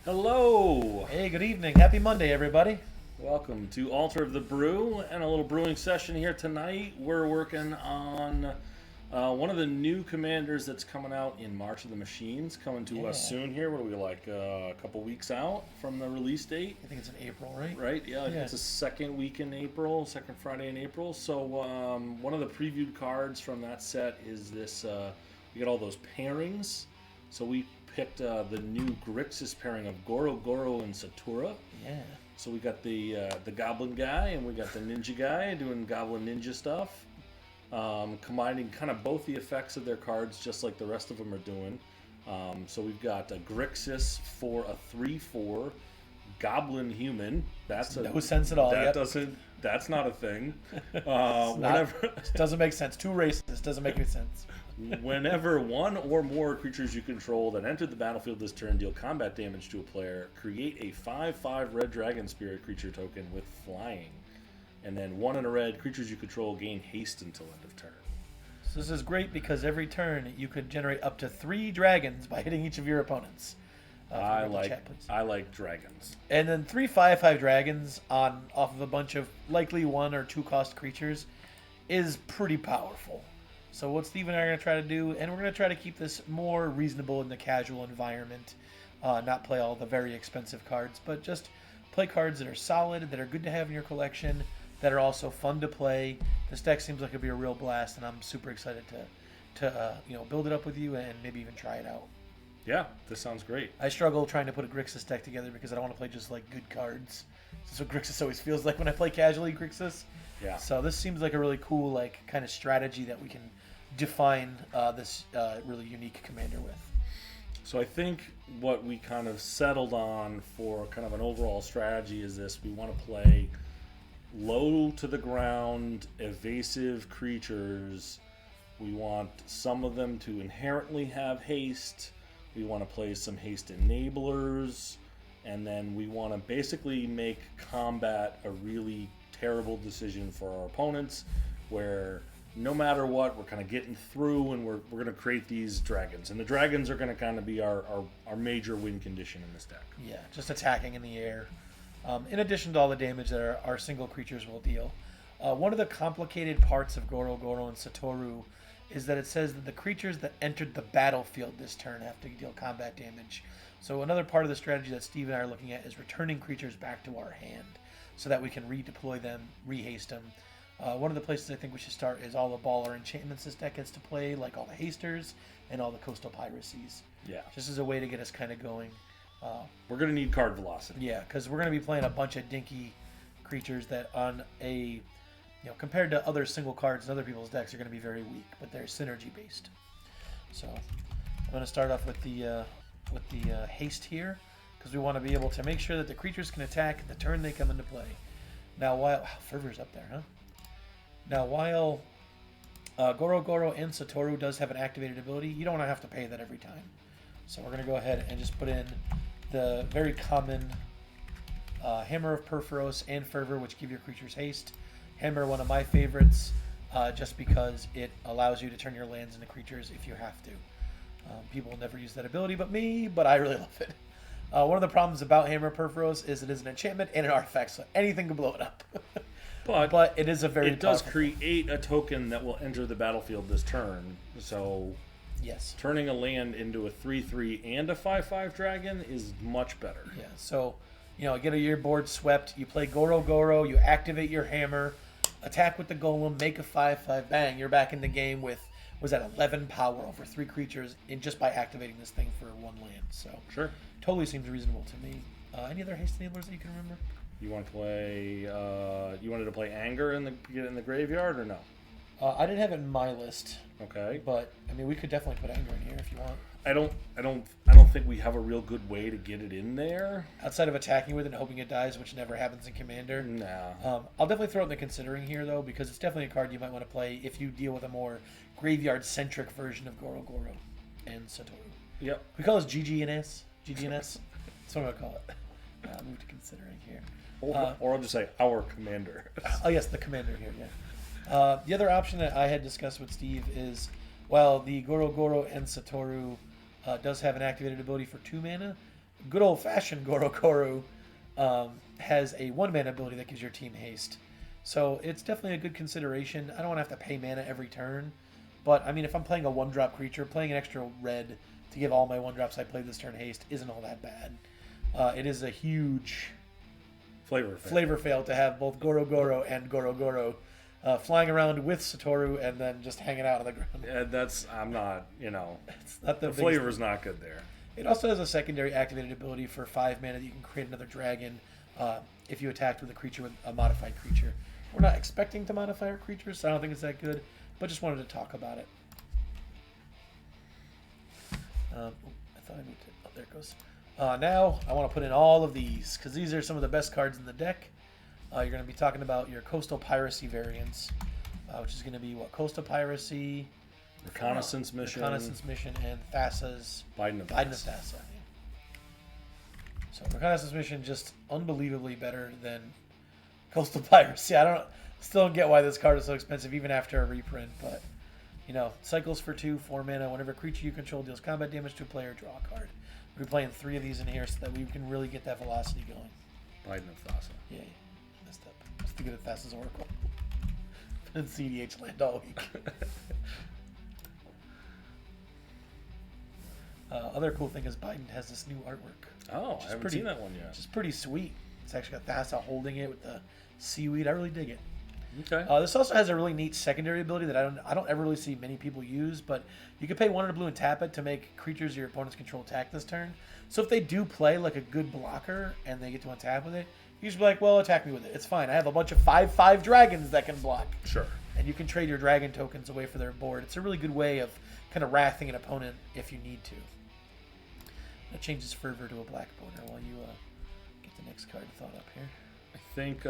Hello! Hey, good evening. Happy Monday, everybody. Welcome to Altar of the Brew and a little brewing session here tonight. We're working on one of the new commanders that's coming out in March of the Machines, coming to us soon here. What are we, like a couple weeks out from the release date? I think it's in April, right? Right, yeah, it's the second week in April, second Friday in April. So one of the previewed cards from that set is this, we got all those pairings. So we picked the new Grixis pairing of Goro-Goro and Satoru. Yeah. So we got the Goblin guy and we got the Ninja guy doing Goblin Ninja stuff, combining kind of both the effects of their cards just like the rest of them are doing. So we've got a Grixis for a 3/4 Goblin Human. That's no sense at all. That's not a thing. It doesn't make sense. Two races doesn't make any sense. Whenever one or more creatures you control that enter the battlefield this turn deal combat damage to a player, create a 5/5 red dragon spirit creature token with flying. And then 1 and a red, creatures you control gain haste until end of turn. So this is great because every turn you could generate up to 3 dragons by hitting each of your opponents. I like dragons. And then 3 5/5 dragons off of a bunch of likely 1 or 2 cost creatures is pretty powerful. So what Steve and I are going to try to do, and we're going to try to keep this more reasonable in the casual environment, not play all the very expensive cards, but just play cards that are solid, that are good to have in your collection, that are also fun to play. This deck seems like it'll be a real blast, and I'm super excited to build it up with you and maybe even try it out. Yeah, this sounds great. I struggle trying to put a Grixis deck together because I don't want to play just like good cards. That's what Grixis always feels like when I play casually Grixis. Yeah. So this seems like a really cool kind of strategy that we can define this really unique commander with. So I think what we kind of settled on for kind of an overall strategy is this. We want to play low to the ground, evasive creatures. We want some of them to inherently have haste. We want to play some haste enablers. And then we want to basically make combat a really terrible decision for our opponents where no matter what, we're kind of getting through and we're going to create these dragons. And the dragons are going to kind of be our major win condition in this deck. Yeah, just attacking in the air. In addition to all the damage that our single creatures will deal. One of the complicated parts of Goro-Goro and Satoru is that it says that the creatures that entered the battlefield this turn have to deal combat damage. So another part of the strategy that Steve and I are looking at is returning creatures back to our hand so that we can redeploy them, rehaste them. One of the places I think we should start is all the baller enchantments this deck gets to play, like all the hasters and all the coastal piracies. Yeah. Just as a way to get us kind of going. We're going to need card velocity. Yeah, because we're going to be playing a bunch of dinky creatures that on a, compared to other single cards in other people's decks are going to be very weak, but they're synergy based. So I'm going to start off with the haste here because we want to be able to make sure that the creatures can attack the turn they come into play. Now, while Fervor's up there, huh? Now, while Goro-Goro and Satoru does have an activated ability, you don't want to have to pay that every time. So we're going to go ahead and just put in the very common Hammer of Perforos and Fervor, which give your creatures haste. Hammer, one of my favorites, just because it allows you to turn your lands into creatures if you have to. People will never use that ability but me, but I really love it. One of the problems about Hammer of Perforos is it is an enchantment and an artifact, so anything can blow it up. But it is a very it does create a token that will enter the battlefield this turn. So yes, turning a land into a 3/3 and a 5/5 dragon is much better. Yeah. So get your board swept. You play Goro-Goro. You activate your hammer, attack with the golem, make a 5/5. Bang! You're back in the game with 11 power over 3 creatures just by activating this thing for 1 land. So sure, totally seems reasonable to me. Any other haste enablers that you can remember? You want to play? You wanted to play Anger in the graveyard or no? I didn't have it in my list. Okay. But I mean, we could definitely put Anger in here if you want. I don't think we have a real good way to get it in there outside of attacking with it and hoping it dies, which never happens in Commander. No. I'll definitely throw it in the considering here though, because it's definitely a card you might want to play if you deal with a more graveyard-centric version of Goro-Goro and Satoru. Yep. We call this GGNS. GGNS. That's what I'm gonna call it. Move to considering here. Or I'll just say our commander. Oh yes, the commander here. Yeah. The other option that I had discussed with Steve is, while the Goro-Goro and Satoru does have an activated ability for 2 mana, good old-fashioned Goro-Goro has a 1-mana ability that gives your team haste. So it's definitely a good consideration. I don't want to have to pay mana every turn. But, I mean, if I'm playing a 1-drop creature, playing an extra red to give all my 1-drops I played this turn haste isn't all that bad. It is a huge flavor fail to have both Goro-Goro and Goro-Goro flying around with Satoru and then just hanging out on the ground. Yeah, I'm not, It's not the flavor's not good there. It also has a secondary activated ability for 5 mana that you can create another dragon if you attacked with a creature with a modified creature. We're not expecting to modify our creatures, so I don't think it's that good, but just wanted to talk about it. I thought I moved it. Oh, there it goes. Now, I want to put in all of these, because these are some of the best cards in the deck. You're going to be talking about your Coastal Piracy variants, which is going to be, Coastal Piracy, Reconnaissance Mission, and Thassa's Biden of Thassa. Yeah. So Reconnaissance Mission just unbelievably better than Coastal Piracy. Still don't get why this card is so expensive even after a reprint, but cycles for 2, 4 mana. Whenever a creature you control deals combat damage to a player, draw a card. We're playing 3 of these in here so that we can really get that velocity going. Biden of Thassa. Yeah, messed up. Let's think of Thassa's Oracle. Been in CDH land all week. Other cool thing is Biden has this new artwork. Oh, I haven't seen that one yet. Which is pretty sweet. It's actually got Thassa holding it with the seaweed. I really dig it. Okay. This also has a really neat secondary ability that I don't ever really see many people use, but you can pay 1 and a blue and tap it to make creatures your opponents control attack this turn. So if they do play like a good blocker and they get to untap with it, you should be like, well, attack me with it. It's fine. I have a bunch of 5/5 dragons that can block. Sure. And you can trade your dragon tokens away for their board. It's a really good way of kind of wrathing an opponent if you need to. That changes fervor to a black boner while you get the next card thought up here. I think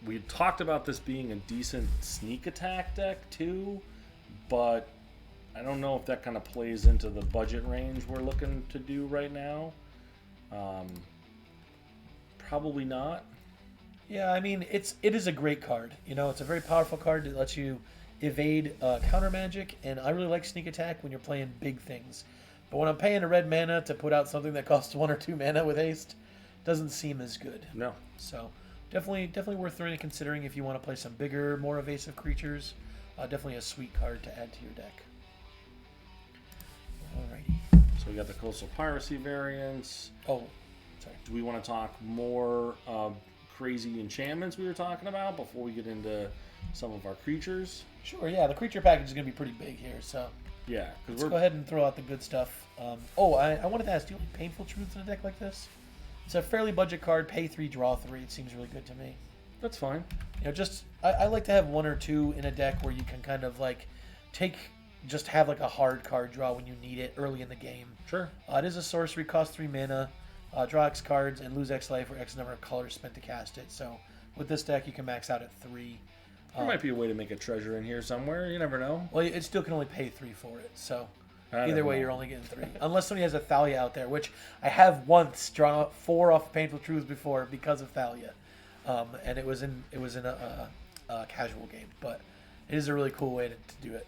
we talked about this being a decent sneak attack deck too, but I don't know if that kind of plays into the budget range we're looking to do right now. Probably not. Yeah, I mean, it is a great card. It's a very powerful card that lets you evade counter magic, and I really like sneak attack when you're playing big things. But when I'm paying a red mana to put out something that costs 1 or 2 mana with haste, doesn't seem as good. No. So definitely worth considering if you want to play some bigger, more evasive creatures. Definitely a sweet card to add to your deck. Alrighty. So we got the Coastal Piracy variants. Oh, sorry. Do we want to talk more crazy enchantments we were talking about before we get into some of our creatures? Sure, yeah. The creature package is going to be pretty big here, so... Yeah. Let's go ahead and throw out the good stuff. I wanted to ask, do you like Painful Truths in a deck like this? It's a fairly budget card, pay 3, draw 3. It seems really good to me. That's fine. I like to have 1 or 2 in a deck where you can kind of have like a hard card draw when you need it early in the game. Sure. It is a sorcery, costs 3 mana, draw X cards and lose X life or X number of colors spent to cast it. So with this deck, you can max out at 3. There might be a way to make a treasure in here somewhere. You never know. Well, it still can only pay 3 for it. So either way, you're only getting 3. Unless somebody has a Thalia out there, which I have once drawn 4 off Painful Truths before because of Thalia. And it was in a casual game. But it is a really cool way to do it.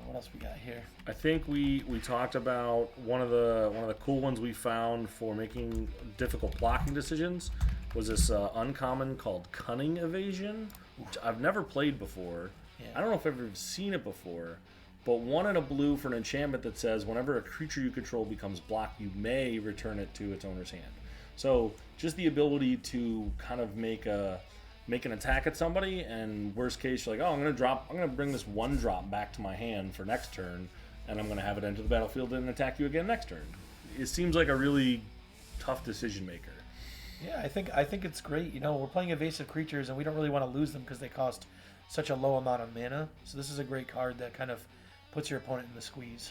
What else we got here? I think we talked about one of the cool ones we found for making difficult blocking decisions was this uncommon called Cunning Evasion, which I've never played before. Yeah. I don't know if I've ever seen it before, but 1 and a blue for an enchantment that says whenever a creature you control becomes blocked, you may return it to its owner's hand. So just the ability to kind of make an attack at somebody, and worst case, you're like, oh, I'm gonna bring this 1-drop back to my hand for next turn, and I'm gonna have it enter the battlefield and attack you again next turn. It seems like a really tough decision maker. Yeah, I think it's great. We're playing evasive creatures, and we don't really want to lose them because they cost such a low amount of mana. So this is a great card that kind of puts your opponent in the squeeze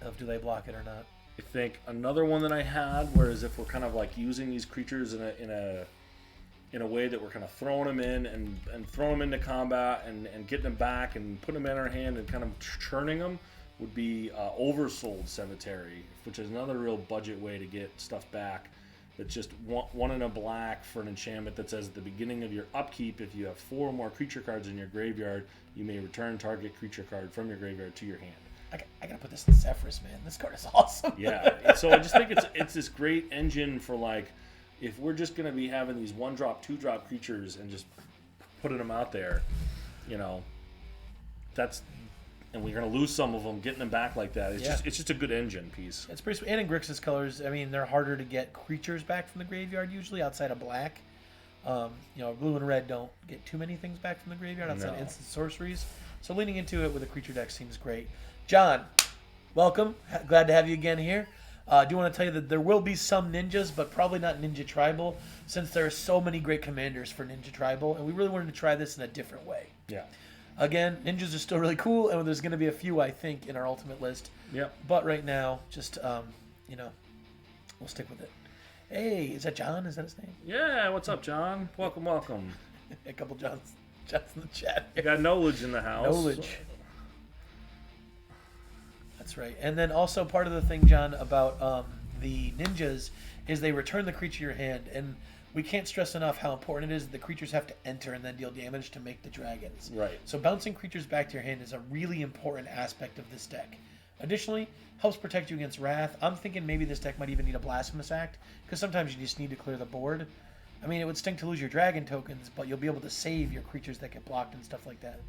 of do they block it or not. I think another one that I had, whereas if we're kind of like using these creatures in a way that we're kind of throwing them in and throwing them into combat and getting them back and putting them in our hand and kind of churning them, would be Oversold Cemetery, which is another real budget way to get stuff back. That's just 1 and a black for an enchantment that says at the beginning of your upkeep, if you have 4 or more creature cards in your graveyard, you may return target creature card from your graveyard to your hand. I gotta put this in Zephyrus, man. This card is awesome. Yeah. So I just think it's this great engine for like, if we're just gonna be having these 1-drop, 2-drop creatures and just putting them out there, and we're gonna lose some of them, getting them back like that. It's just a good engine piece. It's pretty sweet. And in Grixis colors, I mean, they're harder to get creatures back from the graveyard usually outside of black. Blue and red don't get too many things back from the graveyard outside of instant sorceries. So leaning into it with a creature deck seems great. John, welcome. Glad to have you again here. I do want to tell you that there will be some ninjas, but probably not Ninja Tribal, since there are so many great commanders for Ninja Tribal, and we really wanted to try this in a different way. Yeah. Again, ninjas are still really cool, and there's going to be a few, I think, in our ultimate list. Yep. But right now, just, we'll stick with it. Hey, is that John? Is that his name? Yeah, what's up, John? Welcome. A couple Johns in the chat. You got knowledge in the house. Knowledge. That's right. And then also part of the thing, John, about the ninjas is they return the creature to your hand. And we can't stress enough how important it is that the creatures have to enter and then deal damage to make the dragons. Right. So bouncing creatures back to your hand is a really important aspect of this deck. Additionally, helps protect you against Wrath. I'm thinking maybe this deck might even need a Blasphemous Act, because sometimes you just need to clear the board. I mean, it would stink to lose your dragon tokens, but you'll be able to save your creatures that get blocked and stuff like that.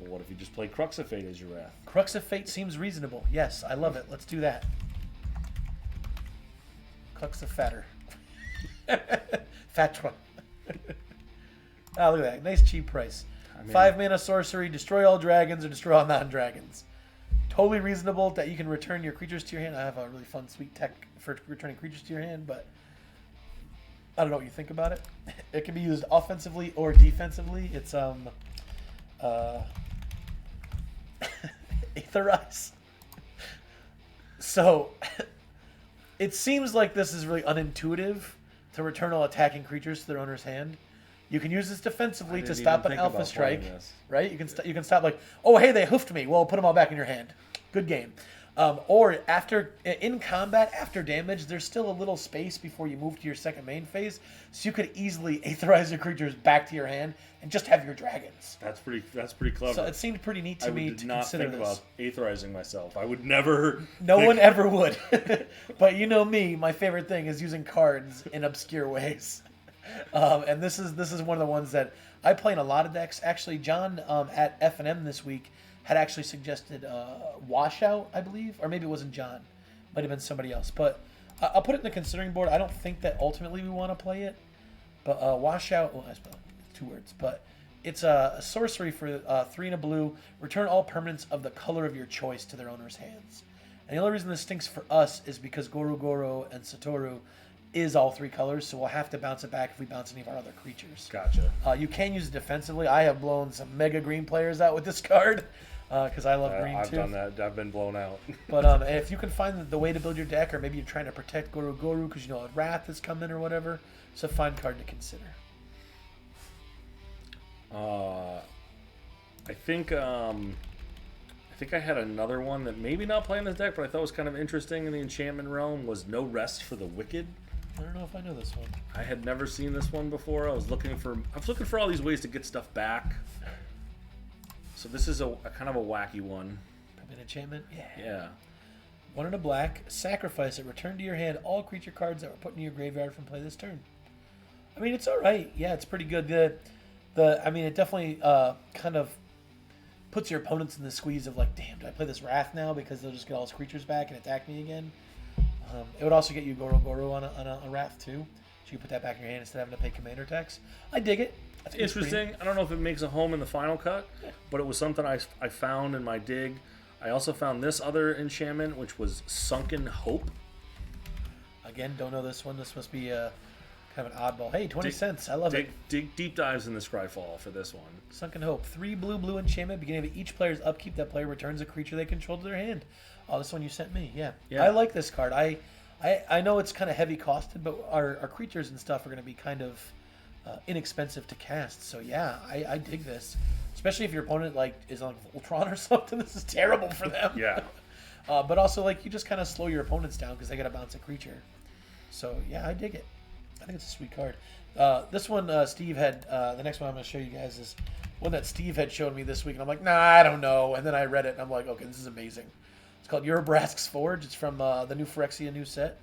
Well, what if you just play Crux of Fate as your Wrath? Crux of Fate seems reasonable. Yes, I love it. Let's do that. Crux of Fatter. Fatra. Oh, look at that. Nice cheap price. 5 mana sorcery, destroy all dragons or destroy all non-dragons. Totally reasonable that you can return your creatures to your hand. I have a really fun, sweet tech for returning creatures to your hand, but I don't know what you think about it. It can be used offensively or defensively. It's Aetherize. So it seems like this is really unintuitive to return all attacking creatures to their owner's hand. You can use this defensively to stop an Alpha Strike, right? You can stop like, oh hey, they hoofed me. Well, put them all back in your hand. Good game. Or in combat, after damage, there's still a little space before you move to your second main phase, so you could easily Aetherize your creatures back to your hand and just have your dragons. That's pretty clever. So it seemed pretty neat to me to consider this. I did not think about Aetherizing myself. I would never. No one ever would. But you know me, my favorite thing is using cards in obscure ways. And this is one of the ones that I play in a lot of decks. Actually, John at F&M this week had actually suggested Washout, I believe, or maybe it wasn't John, might have been somebody else. But I'll put it in the considering board. I don't think that ultimately we want to play it, but Washout. Well, that's 2 words, but it's a sorcery for 3 and a blue. Return all permanents of the color of your choice to their owner's hands. And the only reason this stinks for us is because Goro-Goro and Satoru is all 3 colors, so we'll have to bounce it back if we bounce any of our other creatures. Gotcha. You can use it defensively. I have blown some mega green players out with this card because I love green too. I've done that. I've been blown out. But if you can find the way to build your deck, or maybe you're trying to protect Goro-Goro because you know Wrath is coming or whatever, it's a fine card to consider. I think I had another one that maybe not playing this deck, but I thought was kind of interesting in the enchantment realm, was No Rest for the Wicked. I don't know if I know this one. I had never seen this one before. I was looking for all these ways to get stuff back. So this is a kind of a wacky one. An enchantment? Yeah. 1 and a black. Sacrifice it. Return to your hand all creature cards that were put in your graveyard from play this turn. I mean, it's all right. Yeah, it's pretty good. I mean, it definitely kind of puts your opponents in the squeeze of like, damn, do I play this Wrath now because they'll just get all his creatures back and attack me again? It would also get you Goro-Goro on a Wrath too, so you put that back in your hand instead of having to pay commander tax. I dig it. It's interesting. I don't know if it makes a home in the final cut, but it was something I found in my dig. I also found this other enchantment, which was Sunken Hope. Again, don't know this one. This must be kind of an oddball. Hey, 20 cents. I love it. Dig deep dives in the Scryfall for this one. Sunken Hope. 3 blue enchantment. Beginning of each player's upkeep, that player returns a creature they control to their hand. Oh, this one you sent me. Yeah. I like this card. I know it's kind of heavy costed, but our creatures and stuff are going to be kind of inexpensive to cast. So yeah, I dig this. Especially if your opponent is on Voltron or something. This is terrible for them. Yeah. But also you just kind of slow your opponents down because they got to bounce a creature. So yeah, I dig it. I think it's a sweet card. This one, Steve had. The next one I'm going to show you guys is one that Steve had showed me this week, and I'm like, nah, I don't know. And then I read it, and I'm like, okay, this is amazing. It's called Eurobrask's Forge. It's from the new Phyrexia new set.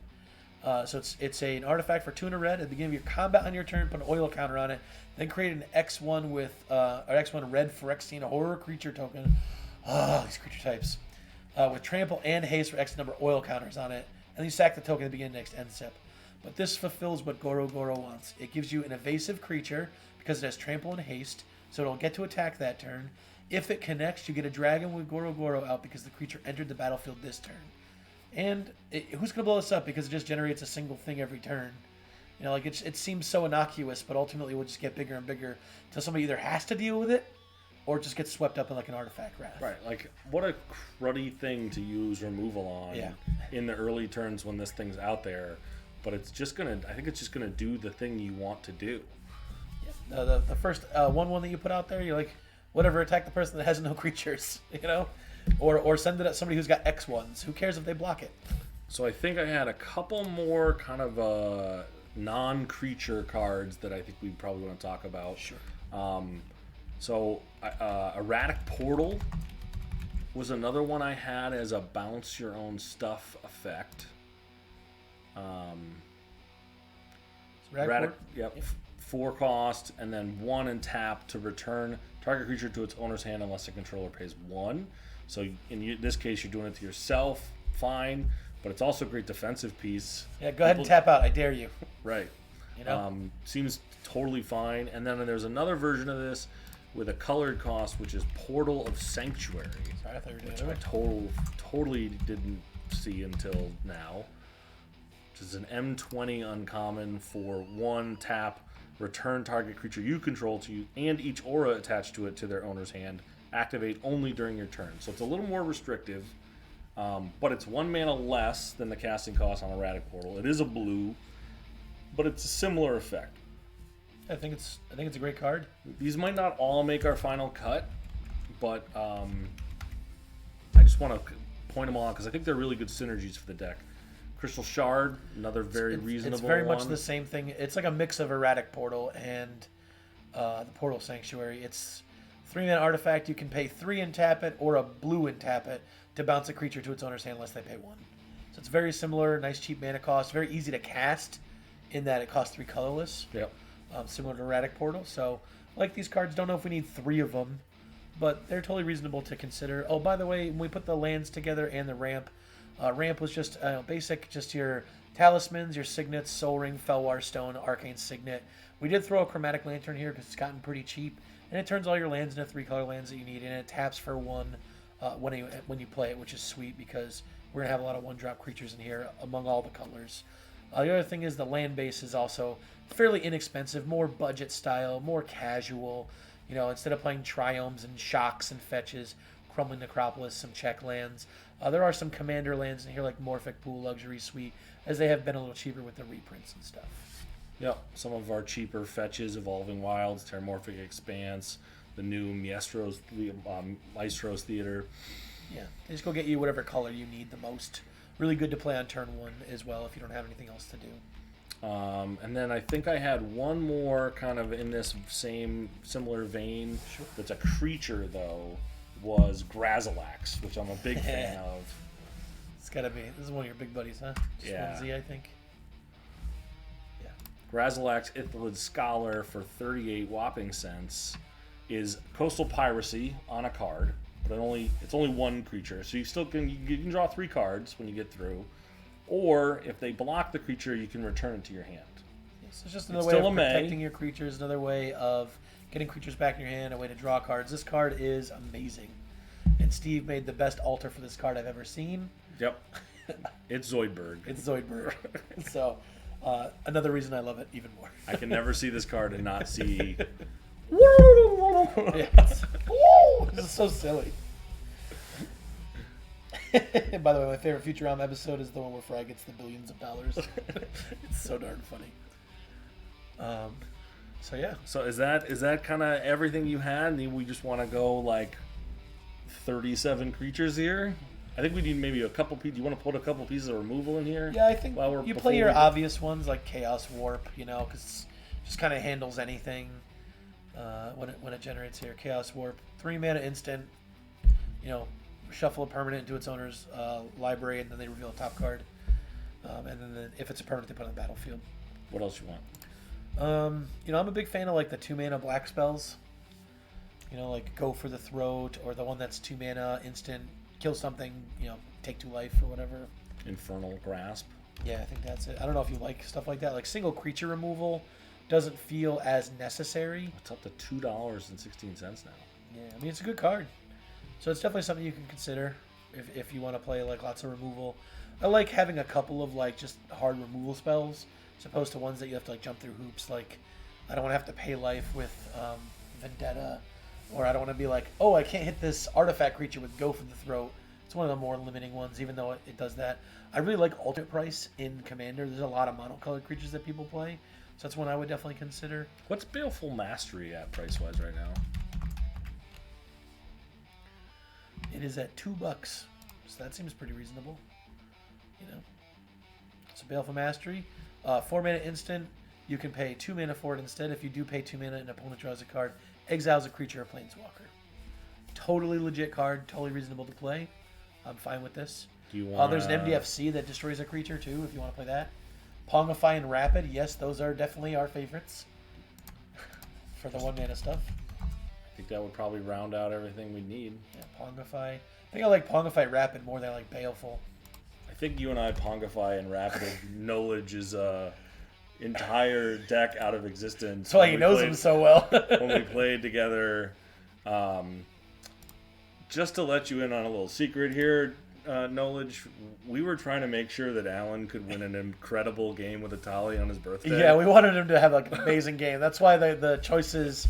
So it's an artifact for 2 and a red. At the beginning of your combat on your turn, put an oil counter on it. Then create an X1 with or X1 red Phyrexian horror creature token. These creature types with trample and haste for X number oil counters on it. And you sack the token at the beginning of next end step. But this fulfills what Goro-Goro wants. It gives you an evasive creature because it has trample and haste, so it'll get to attack that turn. If it connects, you get a dragon with Goro-Goro out because the creature entered the battlefield this turn. And who's going to blow this up because it just generates a single thing every turn? You know, like it seems so innocuous, but ultimately will just get bigger and bigger until somebody either has to deal with it or just gets swept up in like an artifact wrath. Right, like what a cruddy thing to use removal on in the early turns when this thing's out there. But it's just gonna. I think it's just gonna do the thing you want to do. Yeah. The first one that you put out there, you're like, whatever, attack the person that has no creatures, you know, or send it at somebody who's got X1s. Who cares if they block it? So I think I had a couple more kind of non-creature cards that I think we probably want to talk about. Sure. So erratic portal was another one I had as a bounce your own stuff effect. Erratic, yep. 4 cost, and then 1 and tap to return target creature to its owner's hand unless the controller pays 1. So in this case, you're doing it to yourself, fine, but it's also a great defensive piece. Yeah, go ahead and tap out. I dare you. Right. You know? Seems totally fine. And then there's another version of this with a colored cost, which is Portal of Sanctuary. Sorry, I thought you were which doing I totally didn't see until now. Which is an M20 uncommon for 1 tap, return target creature you control to you and each aura attached to it to their owner's hand. Activate only during your turn. So it's a little more restrictive, but it's 1 mana less than the casting cost on Erratic Portal. It is a blue, but it's a similar effect. I think it's a great card. These might not all make our final cut, but I just want to point them all out because I think they're really good synergies for the deck. Crystal Shard, another very reasonable one. It's very much the same thing. It's like a mix of Erratic Portal and the Portal Sanctuary. It's 3-mana artifact. You can pay 3 and tap it, or a blue and tap it to bounce a creature to its owner's hand unless they pay 1. So it's very similar, nice cheap mana cost, very easy to cast in that it costs 3 colorless. Yep. Similar to Erratic Portal. So, like these cards, don't know if we need 3 of them, but they're totally reasonable to consider. Oh, by the way, when we put the lands together and the ramp, ramp was just basic, just your talismans, your signets, Soul Ring, Felwar Stone, Arcane Signet. We did throw a Chromatic Lantern here because it's gotten pretty cheap, and it turns all your lands into 3-color lands that you need, and it taps for 1 when you play it, which is sweet because we're going to have a lot of 1-drop creatures in here among all the colors. The other thing is the land base is also fairly inexpensive, more budget style, more casual. You know, instead of playing Triomes and Shocks and Fetches, Crumbling Necropolis, some check lands. There are some commander lands in here like Morphic Pool, Luxury Suite, as they have been a little cheaper with the reprints and stuff. Yep, some of our cheaper fetches, Evolving Wilds, Terramorphic Expanse, the new Maestro's Theater. Yeah, they just go get you whatever color you need the most. Really good to play on turn 1 as well if you don't have anything else to do. And then I think I had one more kind of in this similar vein. Sure. That's a creature though. Was Grazilax, which I'm a big fan of. It's gotta be. This is one of your big buddies, huh? Yeah. Z, I think. Yeah. Grazilax, Ithalid Scholar for 38 whopping cents is Coastal Piracy on a card, but it's only 1 creature, so you can draw 3 cards when you get through, or if they block the creature, you can return it to your hand. So it's just another way of protecting your creatures, another way of getting creatures back in your hand, a way to draw cards. This card is amazing. And Steve made the best altar for this card I've ever seen. Yep. It's Zoidberg. It's Zoidberg. So, another reason I love it even more. I can never see this card and not see... Yes. This is so silly. By the way, my favorite Futurama episode is the one where Fry gets the billions of dollars. It's so darn funny. So yeah. So is that kind of everything you had? And we just want to go like 37 creatures here? I think we need maybe a couple pieces. You want to put a couple pieces of removal in here? Yeah, I think you play your obvious ones like Chaos Warp, because it's Just kind of handles anything when it generates here. Chaos Warp, 3 mana instant. You know, shuffle a permanent into its owner's library, and then they reveal a top card. And then if it's a permanent, they put it on the battlefield. What else you want? You know, I'm a big fan of like the 2 mana black spells. You know, like Go for the Throat, or the one that's 2 mana instant, kill something, you know, take 2 life or whatever. Infernal Grasp. Yeah, I think that's it. I don't know if you like stuff like that. Like single creature removal doesn't feel as necessary. It's up to $2.16 now. Yeah, I mean, it's a good card. So it's definitely something you can consider if you want to play like lots of removal. I like having a couple of like just hard removal spells as opposed to ones that you have to like jump through hoops. Like I don't want to have to pay life with Vendetta, or I don't want to be like, oh, I can't hit this artifact creature with Go for the Throat. It's one of the more limiting ones, even though it does that. I really like alternate price in Commander. There's a lot of monocolored creatures that people play, so that's one I would definitely consider. What's Baleful Mastery at price-wise right now? It is at $2, so that seems pretty reasonable. You know, it's a Baleful Mastery, 4 mana instant. You can pay 2 mana for it instead. If you do pay 2 mana, an opponent draws a card, exiles a creature or planeswalker. Totally legit card, totally reasonable to play. I'm fine with this. Do you want? There's an MDFC that destroys a creature too, if you want to play that. Pongify and Rapid, yes, those are definitely our favorites for the 1 mana stuff. I think that would probably round out everything we need. Yeah, Pongify. I think I like Pongify Rapid more than I like Baleful. I think you and I Pongify and Rapid Knowledge's entire deck out of existence. That's why he knows him so well. When we played together. Just to let you in on a little secret here, Knowledge, we were trying to make sure that Alan could win an incredible game with Atali on his birthday. Yeah, we wanted him to have like an amazing game. That's why the choices.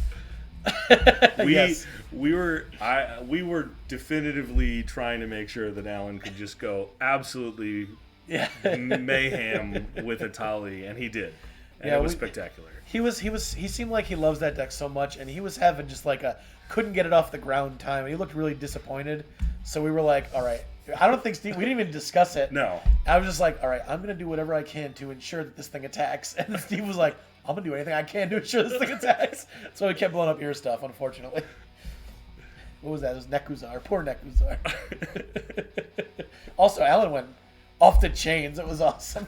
Yes. We were definitively trying to make sure that Alan could just go absolutely mayhem with Atali, and he did. And it was spectacular. He seemed like he loves that deck so much, and he was having just like couldn't get it off the ground time. He looked really disappointed. So we were like, all right. I don't think Steve, we didn't even discuss it. No. I was just like, all right, I'm going to do whatever I can to ensure that this thing attacks. And Steve was like, I'm going to do anything I can to ensure this thing attacks. So he kept blowing up ear stuff, unfortunately. What was that? It was Nekuzar. Poor Nekuzar. Also, Alan went off the chains. It was awesome.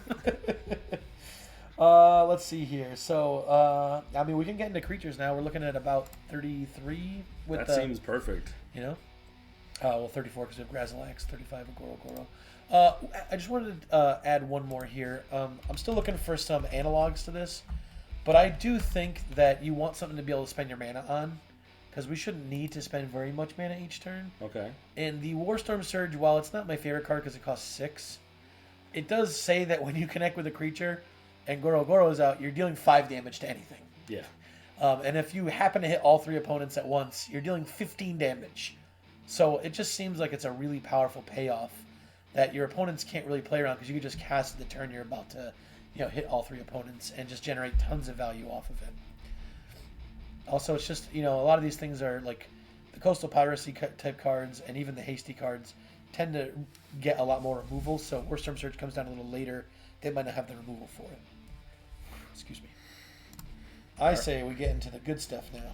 Let's see here. So, I mean, we can get into creatures now. We're looking at about 33. That seems perfect. You know? Well, 34 because we have Grazilax, 35 with Goro-Goro. I just wanted to add one more here. I'm still looking for some analogs to this, but I do think that you want something to be able to spend your mana on, because we shouldn't need to spend very much mana each turn. Okay. And the Warstorm Surge, while it's not my favorite card because it costs 6, it does say that when you connect with a creature and Goro-Goro is out, you're dealing 5 damage to anything. Yeah. And if you happen to hit all 3 opponents at once, you're dealing 15 damage. So it just seems like it's a really powerful payoff that your opponents can't really play around, because you can just cast the turn you're about to, hit all 3 opponents and just generate tons of value off of it. Also, it's just, a lot of these things are like the Coastal Piracy type cards and even the hasty cards tend to get a lot more removal. So Warstorm Surge comes down a little later. They might not have the removal for it. Excuse me. I say we get into the good stuff now.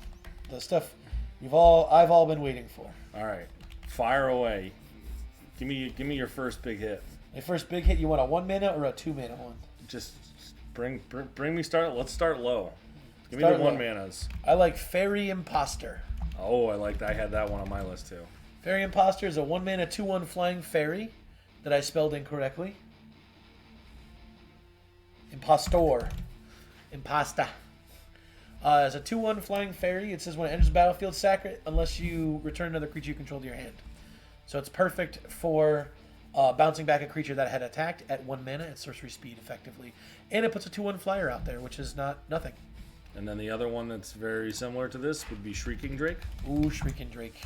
The stuff I've all been waiting for. All right, fire away. Give me your first big hit. My first big hit. You want a 1 mana or a 2 mana one? Just bring me start. Let's start low. Give me Start the 1 low. manas. I like Fairy Imposter. Oh, I had that one on my list too. Fairy Imposter is a 1 mana 2/1 flying fairy that I spelled incorrectly. Impostor. Impasta. As a 2/1 flying fairy, it says when it enters the battlefield, sack it unless you return another creature you control to your hand. So it's perfect for bouncing back a creature that had attacked at 1 mana at sorcery speed effectively. And it puts a 2/1 flyer out there, which is nothing. And then the other one that's very similar to this would be Shrieking Drake. Ooh, Shrieking Drake.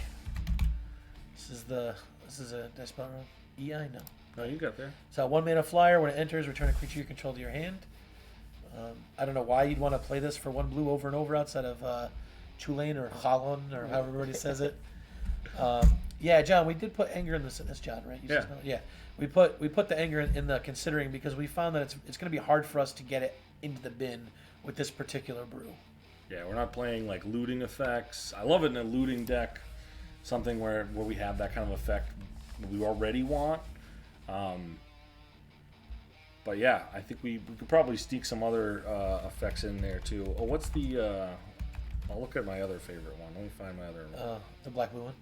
This is a, did I spell it wrong? E-I? No. No, you got there. So 1 mana flyer, when it enters, return a creature you control to your hand. I don't know why you'd want to play this for 1 blue over and over outside of Chulain or Chalon or however everybody says it. Yeah, John, we did put anger in this. That's John, right? You Yeah. just know? Yeah. We put the anger in the considering, because we found that it's going to be hard for us to get it into the bin with this particular brew. Yeah, we're not playing like looting effects. I love it in a looting deck, something where we have that kind of effect we already want. But yeah, I think we could probably sneak some other effects in there too. Oh, what's the? I'll look at my other favorite one. Let me find my other one. The black blue one.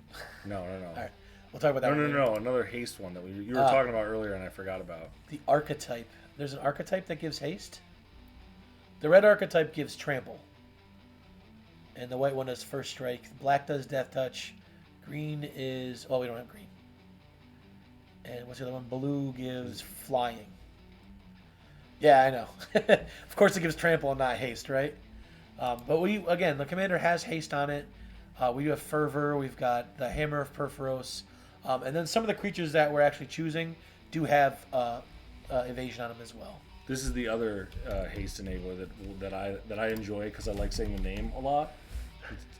No. All right, we'll talk about that. No. Another haste one that you were talking about earlier, and I forgot about. The archetype. There's an archetype that gives haste. The red archetype gives trample, and the white one does first strike. Black does death touch. Green is we don't have green. And what's the other one? Blue gives flying. Yeah, I know. Of course, it gives trample and not haste, right? But the commander has haste on it. We do have fervor. We've got the hammer of Perforos, and then some of the creatures that we're actually choosing do have evasion on them as well. This is the other haste enabler that I enjoy because I like saying the name a lot.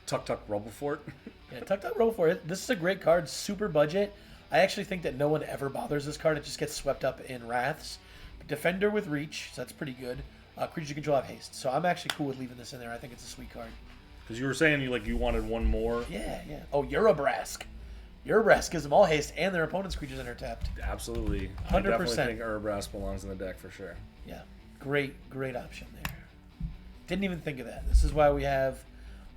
Tuk Rubblefort. Yeah, Tuk Rubblefort. This is a great card. Super budget. I actually think that no one ever bothers this card. It just gets swept up in Wraths. Defender with reach, so that's pretty good. Creatures you control have haste, so I'm actually cool with leaving this in there. I think it's a sweet card. Because you were saying you wanted one more. Yeah. Oh, Urabrask. Urabrask gives them all haste and their opponent's creatures enter tapped. Absolutely. 100%. I definitely think Urabrask belongs in the deck for sure. Yeah, great option there. Didn't even think of that. This is why we have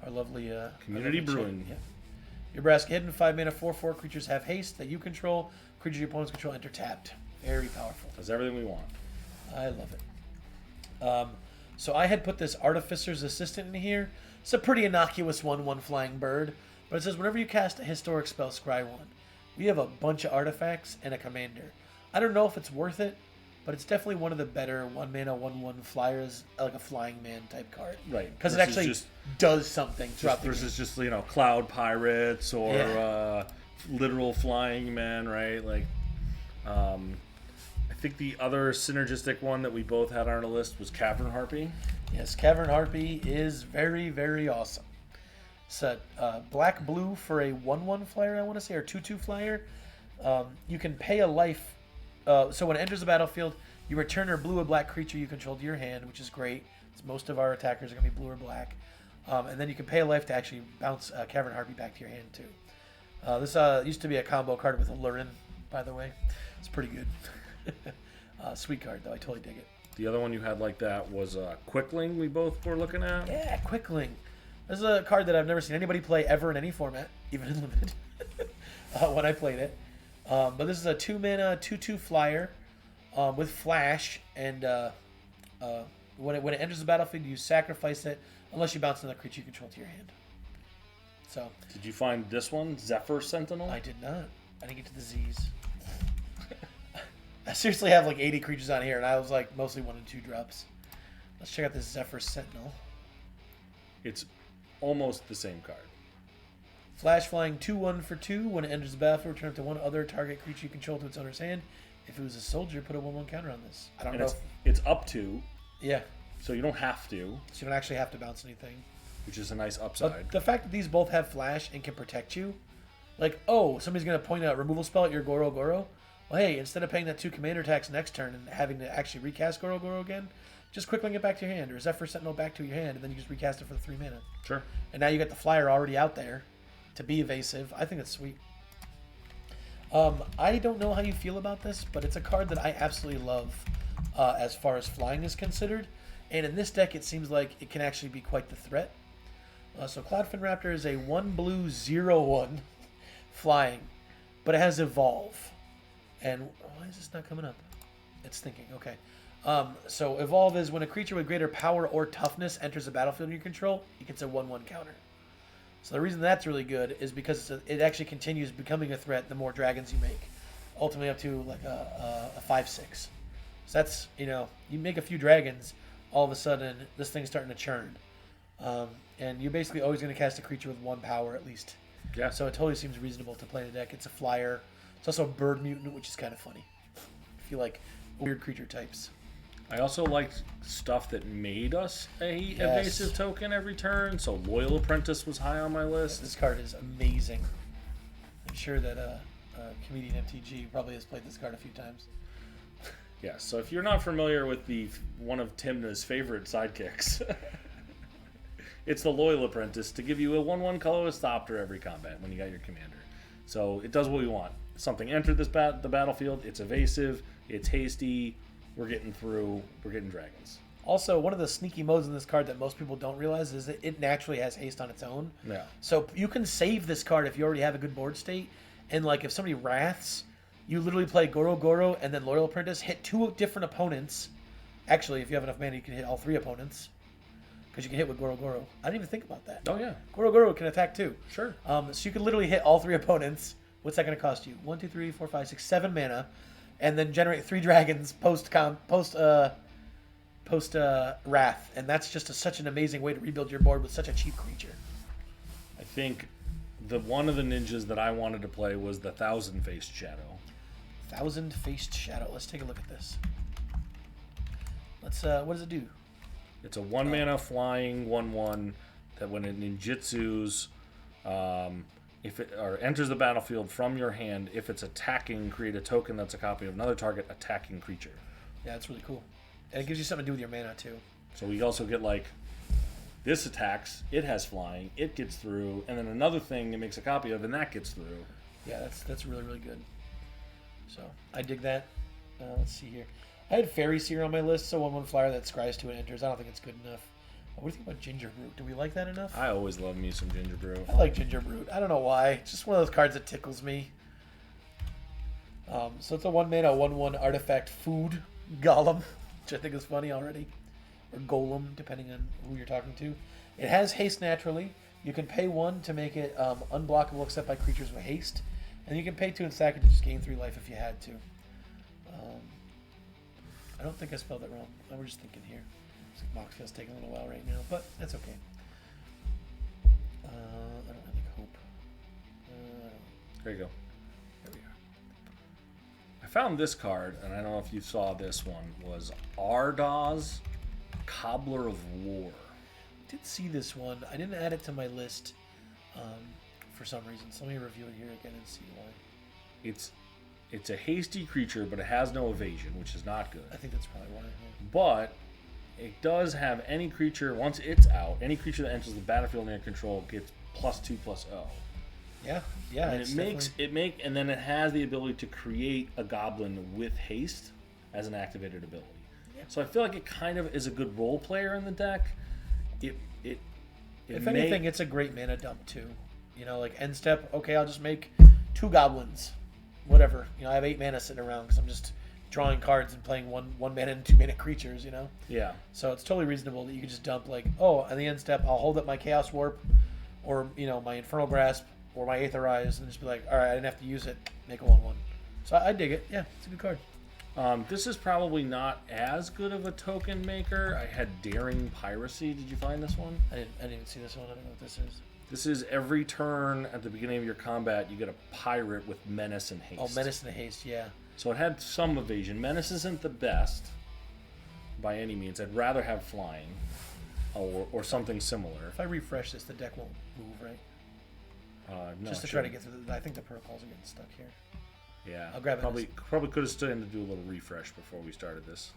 our lovely Community Brewing. Yeah. Urabrask hidden 5-mana 4/4 creatures have haste that you control. Creatures your opponents control enter tapped. Very powerful. That's everything we want. I love it. So I had put this Artificer's Assistant in here. It's a pretty innocuous 1/1 flying bird, but it says whenever you cast a historic spell, scry 1. We have a bunch of artifacts and a commander. I don't know if it's worth it, but it's definitely one of the better 1-mana 1/1 flyers, like a flying man type card. Right. Because it actually does something throughout the game. Versus just cloud pirates or literal flying men, right? Like, I think the other synergistic one that we both had on our list was Cavern Harpy. Yes, Cavern Harpy is very, very awesome. It's a black-blue for a 1/1 flyer, I want to say, or 2/2 flyer. You can pay a life. So when it enters the battlefield, you return a blue or black creature you control to your hand, which is great. Most of our attackers are going to be blue or black. And then you can pay a life to actually bounce Cavern Harpy back to your hand, too. This used to be a combo card with a Lurin, by the way. It's pretty good. Sweet card, though. I totally dig it. The other one you had like that was Quickling we both were looking at. Yeah, Quickling. This is a card that I've never seen anybody play ever in any format, even in Limited, when I played it. But this is a 2-mana 2/2 flyer with flash, and when it enters the battlefield, you sacrifice it unless you bounce another creature you control to your hand. So. Did you find this one, Zephyr Sentinel? I did not. I didn't get to the Z's. I seriously have like 80 creatures on here, and I was like mostly 1 and 2 drops. Let's check out this Zephyr Sentinel. It's almost the same card. Flash flying 2/1 for 2. When it enters the battlefield, return up to one other target creature you control to its owner's hand. If it was a soldier, put a 1/1 counter on this. I don't know. It's up to. Yeah. So you don't have to. So you don't actually have to bounce anything. Which is a nice upside. But the fact that these both have flash and can protect you, like, oh, somebody's going to point a removal spell at your Goro-Goro. Well, hey, instead of paying that 2 commander attacks next turn and having to actually recast Goro-Goro again, just Quickling it back to your hand, or Zephyr Sentinel back to your hand, and then you just recast it for the 3 mana. Sure. And now you got the flyer already out there to be evasive. I think that's sweet. I don't know how you feel about this, but it's a card that I absolutely love as far as flying is considered. And in this deck, it seems like it can actually be quite the threat. So Cloudfin Raptor is a 1 blue 0/1 flying, but it has Evolve. And why is this not coming up? It's thinking. Okay. So Evolve is when a creature with greater power or toughness enters the battlefield in your control, it gets a 1/1 counter. So the reason that's really good is because it actually continues becoming a threat the more dragons you make, ultimately up to like a 5/6. So that's, you make a few dragons, all of a sudden this thing's starting to churn. And you're basically always going to cast a creature with 1 power at least. Yeah. So it totally seems reasonable to play in the deck. It's a flyer. It's also a bird mutant, which is kind of funny. If you like weird creature types. I also liked stuff that made us a evasive token every turn. So Loyal Apprentice was high on my list. This card is amazing. I'm sure that comedian MTG probably has played this card a few times. Yes. So if you're not familiar with one of Timna's favorite sidekicks, it's the Loyal Apprentice to give you a 1/1 colorless Thopter every combat when you got your commander. So it does what we want. Something entered the battlefield. It's evasive. It's hasty. We're getting through. We're getting dragons. Also, one of the sneaky modes in this card that most people don't realize is that it naturally has haste on its own. Yeah. So you can save this card if you already have a good board state. And like if somebody wraths, you literally play Goro-Goro and then Loyal Apprentice, hit 2 different opponents. Actually, if you have enough mana, you can hit all 3 opponents. Because you can hit with Goro-Goro. I didn't even think about that. Oh, yeah. Goro-Goro can attack too. Sure. So you can literally hit all 3 opponents. What's that going to cost you? 1, 2, 3, 4, 5, 6, 7 mana. And then generate 3 dragons post Wrath. And that's just such an amazing way to rebuild your board with such a cheap creature. I think one of the ninjas that I wanted to play was the 1,000-Faced Shadow. 1,000-Faced Shadow. Let's take a look at this. What does it do? It's a 1 mana flying 1/1 that when it ninjutsus, if it enters the battlefield from your hand, if it's attacking, create a token that's a copy of another target attacking creature. Yeah, that's really cool. And it gives you something to do with your mana too. So we also get like this attacks, it has flying, it gets through, and then another thing it makes a copy of, and that gets through. Yeah, that's really, really good. So I dig that. Let's see here. I had Fairy Seer on my list, so 1/1 flyer that scries to and enters. I don't think it's good enough. What do you think about Ginger Brute? Do we like that enough? I always love me some Ginger Brew. I like Ginger Brute. I don't know why. It's just one of those cards that tickles me. So it's a 1 mana 1/1 artifact food golem, which I think is funny already. Or golem, depending on who you're talking to. It has haste naturally. You can pay 1 to make it unblockable except by creatures with haste. And you can pay 2 and sack it to just gain 3 life if you had to. I don't think I spelled it wrong. I was just thinking here. Looks like Moxfield's taking a little while right now, but that's okay. I don't have any hope. There you go. There we are. I found this card, and I don't know if you saw this one, was Ardaz, Cobbler of War. I did see this one. I didn't add it to my list for some reason. So let me review it here again and see why. It's a hasty creature, but it has no evasion, which is not good. I think that's probably why. But it does have any creature, once it's out, any creature that enters the battlefield under control gets +2/+0. Yeah. And and then it has the ability to create a goblin with haste as an activated ability. Yeah. So I feel like it kind of is a good role player in the deck. If anything, it's a great mana dump too. You know, like end step. Okay, I'll just make 2 goblins. Whatever. You know, I have 8 mana sitting around because I'm just drawing cards and playing one mana and 2 mana creatures. You know. Yeah. So it's totally reasonable that you could just dump like, oh, at the end step, I'll hold up my Chaos Warp, or my Infernal Grasp, or my Aetherize, and just be like, all right, I didn't have to use it. Make a 1/1. So I dig it. Yeah, it's a good card. This is probably not as good of a token maker. I had Daring Piracy. Did you find this one? I didn't even see this one. I don't know what this is. This is every turn at the beginning of your combat, you get a pirate with Menace and Haste. Oh, Menace and Haste, yeah. So it had some evasion. Menace isn't the best by any means. I'd rather have flying or something similar. If I refresh this, the deck won't move, right? No, just to try to get through I think the protocols are getting stuck here. Yeah, I'll grab it. Probably could have stood in to do a little refresh before we started this.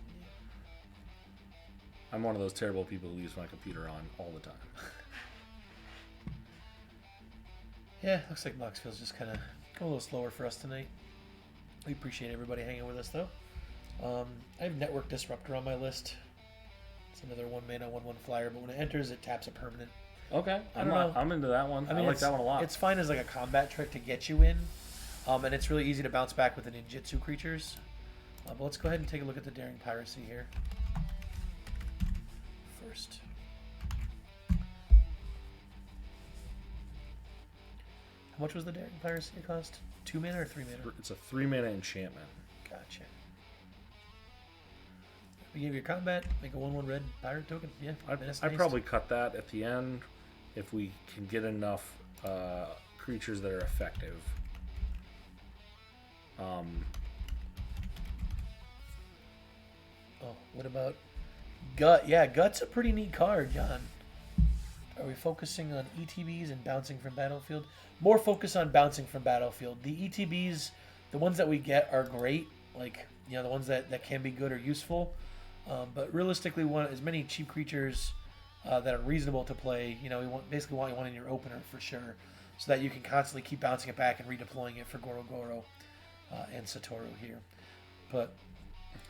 I'm one of those terrible people who leaves my computer on all the time. Yeah, looks like Moxfield's just kind of going a little slower for us tonight. We appreciate everybody hanging with us, though. I have Network Disruptor on my list. It's another 1 mana 1/1 flyer, but when it enters, it taps a permanent. Okay, I'm into that one. I like that one a lot. It's fine as like a combat trick to get you in, and it's really easy to bounce back with the ninjutsu creatures. But let's go ahead and take a look at the Daring Piracy here first. How much was the Daring Piracy cost? 2 mana or 3 mana? It's a 3 mana enchantment. Gotcha. Beginning of your combat, make a 1/1 red pirate token. Yeah, I'd probably cut that at the end if we can get enough creatures that are effective. Oh, what about Gut? Yeah, Gut's a pretty neat card, John. Are we focusing on ETBs and bouncing from battlefield? More focus on bouncing from battlefield. The ETBs, the ones that we get, are great like the ones that can be good or useful. But realistically, want as many cheap creatures that are reasonable to play. We basically want one in your opener for sure, so that you can constantly keep bouncing it back and redeploying it for Goro-Goro and Satoru here. But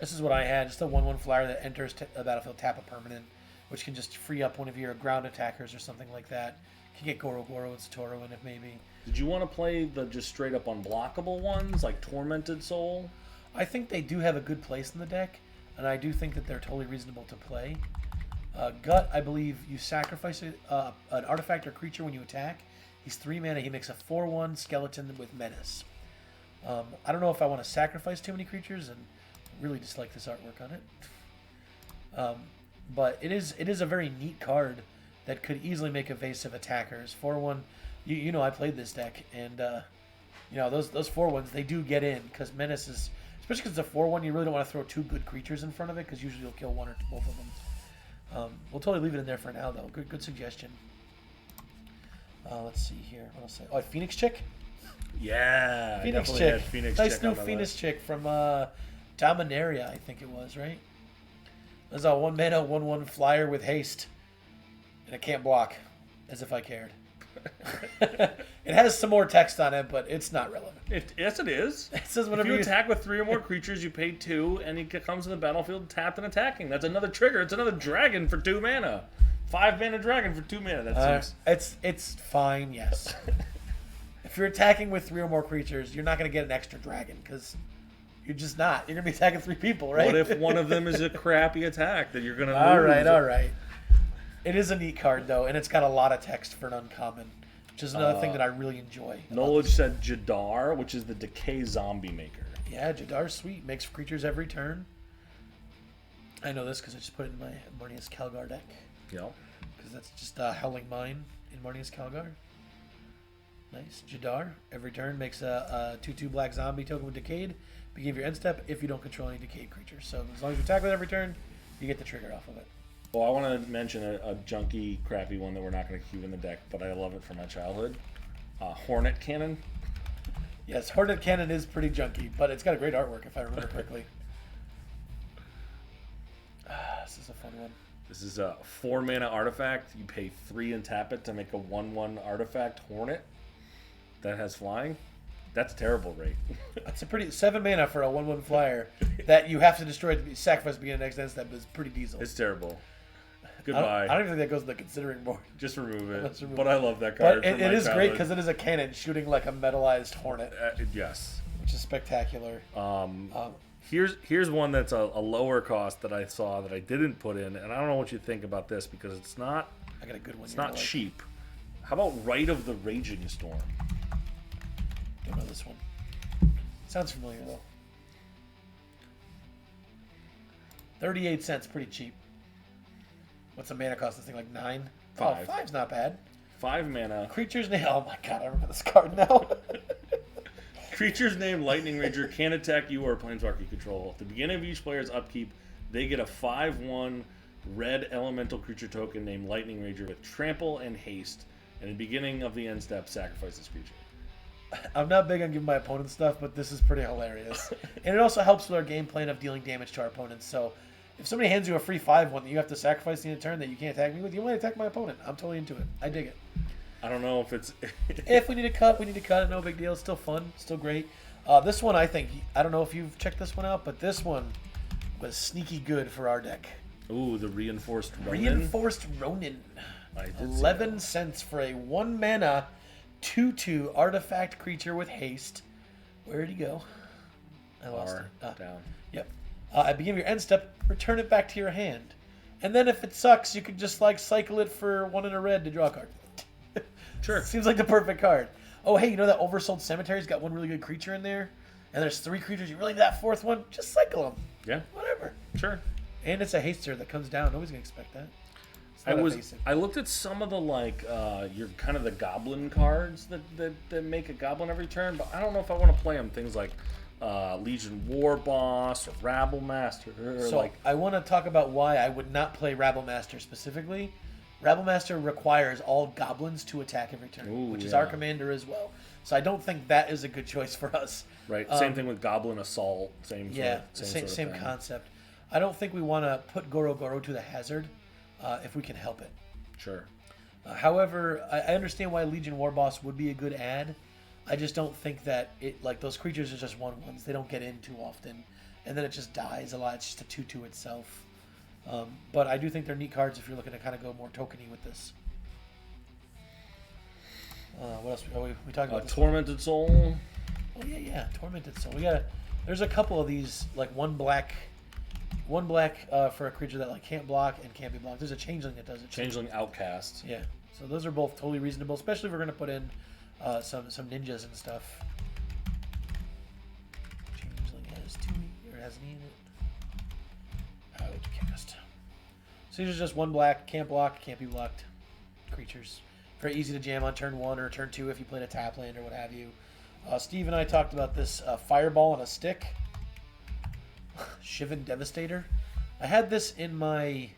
this is what I had, just a 1/1 flyer that enters a battlefield, tap a permanent, which can just free up one of your ground attackers or something like that. Can get Goro-Goro and Satoru in if maybe. Did you want to play the just straight up unblockable ones like Tormented Soul? I think they do have a good place in the deck, and I do think that they're totally reasonable to play. Gut, I believe you sacrifice an artifact or creature when you attack. He's 3 mana. He makes a 4/1 skeleton with menace. I don't know if I want to sacrifice too many creatures, and really dislike this artwork on it. But it is a very neat card that could easily make evasive attackers. 4/1. I played this deck, and those 4/1s they do get in because menace is, especially because it's a 4/1. You really don't want to throw 2 good creatures in front of it because usually you'll kill one or both of them. We'll totally leave it in there for now, though. Good suggestion. Let's see here. What else? Oh, Phoenix Chick. Yeah, Phoenix definitely Chick. had Phoenix Nice Chick new on my Phoenix list. Chick from Dominaria, I think it was, right? There's a 1 mana 1/1 flyer with haste, and it can't block, as if I cared. It has some more text on it, but it's not relevant. Yes, it is. It says If whenever you attack with 3 or more creatures, you pay 2, and he comes to the battlefield tapped and attacking. That's another trigger. It's another dragon for 2 mana. 5 mana dragon for 2 mana. That seems. It's fine, yes. If you're attacking with 3 or more creatures, you're not going to get an extra dragon because you're just not. You're going to be attacking 3 people, right? What if one of them is a crappy attack that you're going to lose? All right. It is a neat card, though, and it's got a lot of text for an uncommon, which is another thing that I really enjoy. Knowledge said Jadar, which is the Decay Zombie Maker. Yeah, Jadar's sweet. Makes creatures every turn. I know this because I just put it in my Marnius Calgar deck. Yep. Because that's just Howling Mine in Marnius Calgar. Nice. Jadar, every turn, makes a 2/2 black zombie token with Decayed. Begin your end step if you don't control any Decayed creatures. So as long as you attack with every turn, you get the trigger off of it. Well, I want to mention a junky, crappy one that we're not going to keep in the deck, but I love it from my childhood. Hornet Cannon. Yes, Hornet Cannon is pretty junky, but it's got a great artwork if I remember correctly. This is a fun one. This is a 4 mana artifact. You pay 3 and tap it to make a 1/1 artifact Hornet that has flying. That's a terrible rate. That's a pretty 7 mana for a 1/1 flyer that you have to destroy to sacrifice beginning next end step is pretty diesel. It's terrible. I Goodbye. don't even think that goes to the considering board. Just remove it. Let's remove But it. I love that card. But from it my is great childhood. because it is a cannon shooting like a metallized hornet, Yes. which is spectacular. Here's one that's a lower cost that I saw that I didn't put in, and I don't know what you think about this because it's not I got a good one. it's here I not like. cheap. How about Rite of the Raging Storm? Don't know this one. Sounds familiar though. 38 cents, pretty cheap. What's the mana cost? This thing like 9? 5. Oh, 5's not bad. 5 mana. Creature's name. Oh my god, I remember this card now. Creature's name Lightning Ranger can attack you or a planeswalker you control. At the beginning of each player's upkeep, they get a 5/1 red elemental creature token named Lightning Ranger with trample and haste. And at the beginning of the end step, sacrifice this creature. I'm not big on giving my opponent stuff, but this is pretty hilarious. And it also helps with our game plan of dealing damage to our opponents. So if somebody hands you a free 5/1 that you have to sacrifice the end of turn that you can't attack me with, you might attack my opponent. I'm totally into it. I dig it. I don't know if it's... If we need to cut, we need to cut it. No big deal. It's still fun. Still great. This one, I think, I don't know if you've checked this one out, but this one was sneaky good for our deck. Ooh, the Reinforced Ronin. Reinforced Ronin. I did see 11 that. cents for a 1 mana 2/2 artifact creature with haste. Where'd he go? I lost R, it. down. Yep. At the beginning of your end step, return it back to your hand. And then if it sucks, you could just like cycle it for 1 in a red to draw a card. Sure. Seems like the perfect card. Oh, hey, you know that Oversold Cemetery's got one really good creature in there? And there's 3 creatures. You really need that 4th one? Just cycle them. Yeah, Whatever. sure. And it's a haster that comes down. Nobody's going to expect that. It's not evasive. I looked at some of the your kind of the goblin cards that make a goblin every turn, but I don't know if I want to play them. Things like Legion War Boss or Rabble Master. Or So I want to talk about why I would not play Rabble Master specifically. Rabble Master requires all goblins to attack every turn, Ooh, which is yeah. our commander as well. So I don't think that is a good choice for us. Right. Same thing with Goblin Assault. Same. Yeah, sort of same thing. concept. I don't think we want to put Goro-Goro to the hazard if we can help it. Sure. However, I understand why Legion Warboss would be a good add. I just don't think that those creatures are just 1/1s. They don't get in too often, and then it just dies a lot. It's just a 2/2 itself. But I do think they're neat cards if you're looking to kind of go more tokeny with this. What else? We talked about Tormented Soul. Oh yeah, Tormented Soul. There's a couple of these, like one black for a creature that can't block and can't be blocked. There's a Changeling that does it. Changeling Outcast. Yeah, so those are both totally reasonable, especially if we're gonna put in some ninjas and stuff. Changeling has 2 or has an E in it. Outcast. So these are just one black, can't block, can't be blocked creatures. Very easy to jam on turn 1 or turn 2 if you played a tap land or what have you. Steve and I talked about this Fireball on a Stick. Shivan Devastator. I had this in my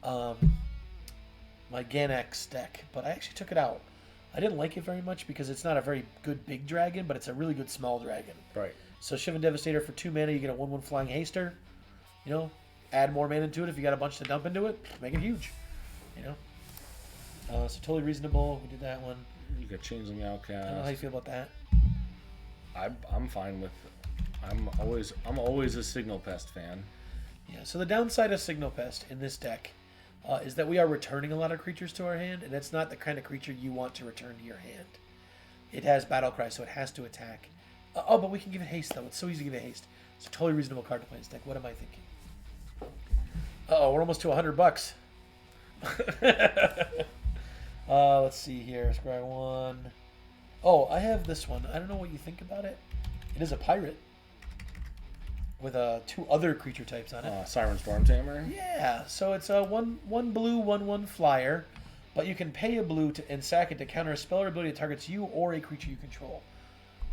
my Ganax deck, but I actually took it out. I didn't like it very much because it's not a very good big dragon, but it's a really good small dragon. Right. So Shivan Devastator for 2 mana, you get a 1/1 flying haster. You know, add more mana into it if you got a bunch to dump into it. Make it huge. You know. So totally reasonable. We did that one. You got Changeling Outcast. I don't know how you feel about that. I'm fine with. I'm always a Signal Pest fan. Yeah. So the downside of Signal Pest in this deck is that we are returning a lot of creatures to our hand, and it's not the kind of creature you want to return to your hand. It has Battle Cry, so it has to attack. But we can give it haste though. It's so easy to give it haste. It's a totally reasonable card to play in this deck. What am I thinking? We're almost to $100. Let's see here. Square one. Oh, I have this one. I don't know what you think about it. It is a pirate with 2 other creature types on it. Siren Stormtamer. Yeah, so it's a one blue, 1/1 flyer, but you can pay a blue and sack it to counter a spell or ability that targets you or a creature you control.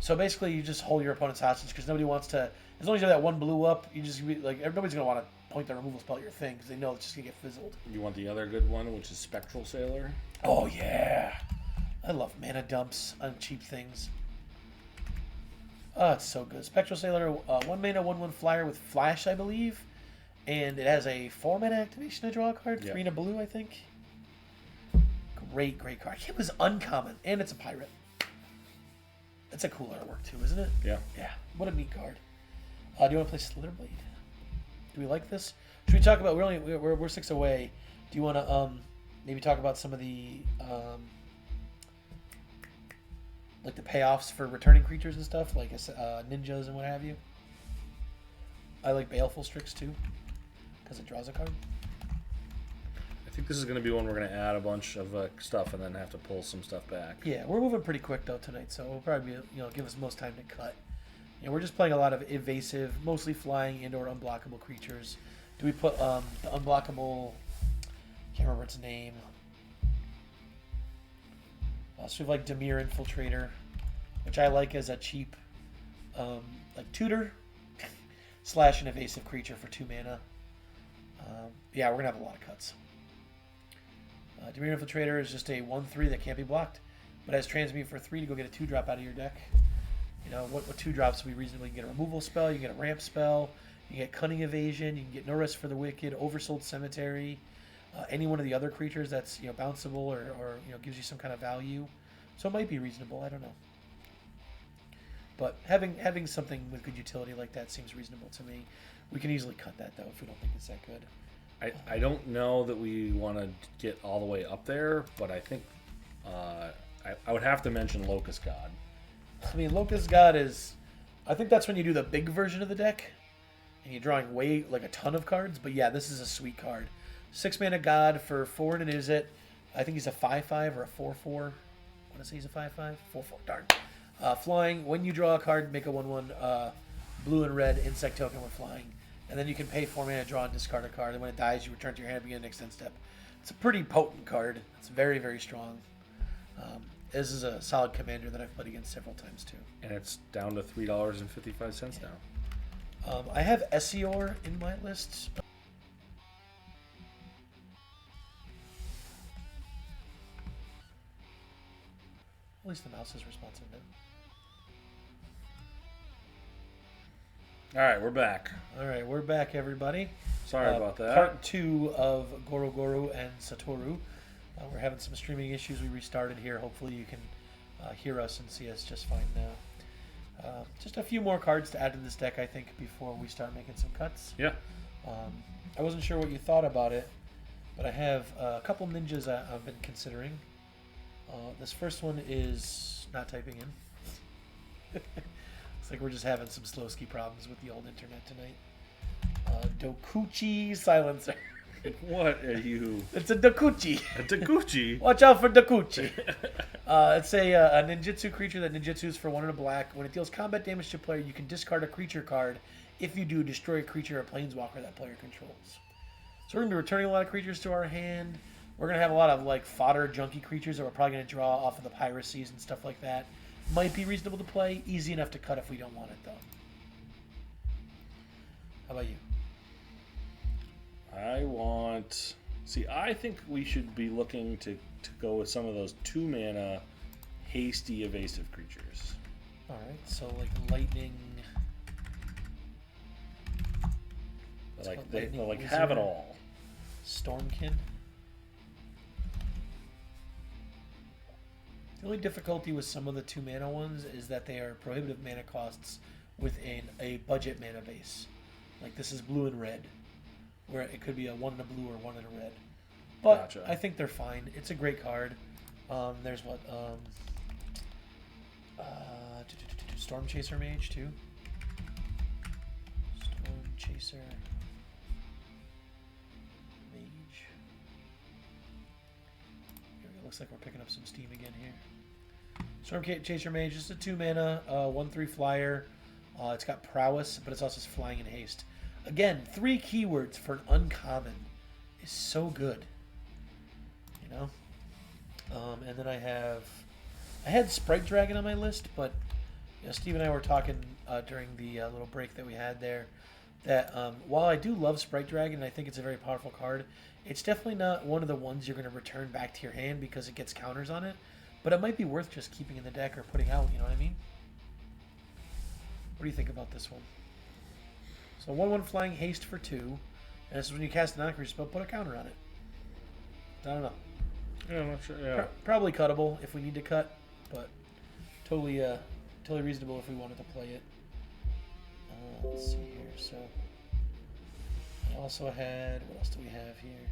So basically, you just hold your opponent's hostage because nobody wants to. As long as you have that 1 blue up, you just nobody's gonna want to point the removal spell at your thing because they know it's just gonna get fizzled. You want the other good one, which is Spectral Sailor. Oh yeah, I love mana dumps on cheap things. Oh, it's so good. Spectral Sailor, 1 mana, 1/1 flyer with flash, I believe, and it has a 4 mana activation to draw a card. 3 and a blue, I think. Great card. It was uncommon, and it's a pirate. It's a cool artwork too, isn't it? Yeah. Yeah. What a neat card. Do you want to play Slitherblade? Do we like this? Should we talk about? We're 6 away. Do you want to maybe talk about some of the like the payoffs for returning creatures and stuff, like ninjas and what have you? I like Baleful Strix too, because it draws a card. I think this is going to be one we're going to add a bunch of stuff and then have to pull some stuff back. Yeah, we're moving pretty quick though tonight, so we'll probably give us most time to cut. We're just playing a lot of evasive, mostly flying and/or unblockable creatures. Do we put the unblockable? Can't remember its name. So we have Dimir Infiltrator, which I like as a cheap, tutor / an evasive creature for 2 mana. Yeah, we're gonna have a lot of cuts. Dimir Infiltrator is just a 1/3 that can't be blocked, but has transmute for 3 to go get a 2-drop out of your deck. What 2 drops would be reasonable? You can get a removal spell, you can get a ramp spell, you can get Cunning Evasion, you can get No Rest for the Wicked, Oversold Cemetery, any one of the other creatures that's bounceable or gives you some kind of value. So it might be reasonable. I don't know. But having something with good utility like that seems reasonable to me. We can easily cut that though if we don't think it's that good. I don't know that we want to get all the way up there, but I think I would have to mention Locust God. I mean, Locust God is... I think that's when you do the big version of the deck, and you're drawing a ton of cards. But yeah, this is a sweet card. 6 mana God for 4 and an is it. I think he's a 5/5 or a 4/4. I want to say he's a 5/5? 4/4, darn. Flying, when you draw a card, make a 1/1 blue and red insect token with flying. And then you can pay 4 mana, draw and discard a card. And when it dies, you return to your hand and begin the next end step. It's a pretty potent card. It's very, very strong. This is a solid commander that I've played against several times too. And it's down to $3.55 now. I have Essior in my list. At least the mouse is responsive now. All right, we're back. All right, we're back, everybody. Sorry about that. Part 2 of Goro-Goro and Satoru. We're having some streaming issues. We restarted here. Hopefully you can hear us and see us just fine now. Just a few more cards to add to this deck, I think, before we start making some cuts. Yeah. I wasn't sure what you thought about it, but I have a couple ninjas I've been considering. This first one is not typing in. Looks like we're just having some slow ski problems with the old internet tonight. Dokuchi Silencer. What are you? It's a Dokuchi. A Taguchi? Watch out for Dokuchi. It's a ninjutsu creature that ninjutsus for 1 and a black. When it deals combat damage to a player, you can discard a creature card. If you do, destroy a creature or planeswalker that player controls. So we're going to be returning a lot of creatures to our hand. We're going to have a lot of like fodder junky creatures that we're probably going to draw off of the piracies and stuff like that. Might be reasonable to play. Easy enough to cut if we don't want it, though. How about you? I think we should be looking to go with some of those 2-mana hasty evasive creatures. Alright, so like lightning. Like have it all. Stormkin. The only difficulty with some of the 2-mana ones is that they are prohibitive mana costs within a budget mana base. Like this is blue and red, where it could be a 1 in a blue or 1 in a red. But Gotcha. I think they're fine. It's a great card. There's what? Storm Chaser Mage too. Storm Chaser Mage. Here it looks like we're picking up some steam again here. Storm Chaser Mage is a 2-mana, 1/3 flyer. It's got prowess, but it's also flying and haste. Again, 3 keywords for an uncommon is so good. You know? And then I had Sprite Dragon on my list, but Steve and I were talking during the little break that we had there that while I do love Sprite Dragon and I think it's a very powerful card, it's definitely not one of the ones you're going to return back to your hand because it gets counters on it. But it might be worth just keeping in the deck or putting out, you know what I mean? What do you think about this one? So 1/1 flying haste for 2, and this is when you cast a non-creature spell, put a counter on it. I don't know. Yeah, I'm not sure. Yeah. Probably cuttable if we need to cut, but totally reasonable if we wanted to play it. Let's see here. So I also had, what else do we have here?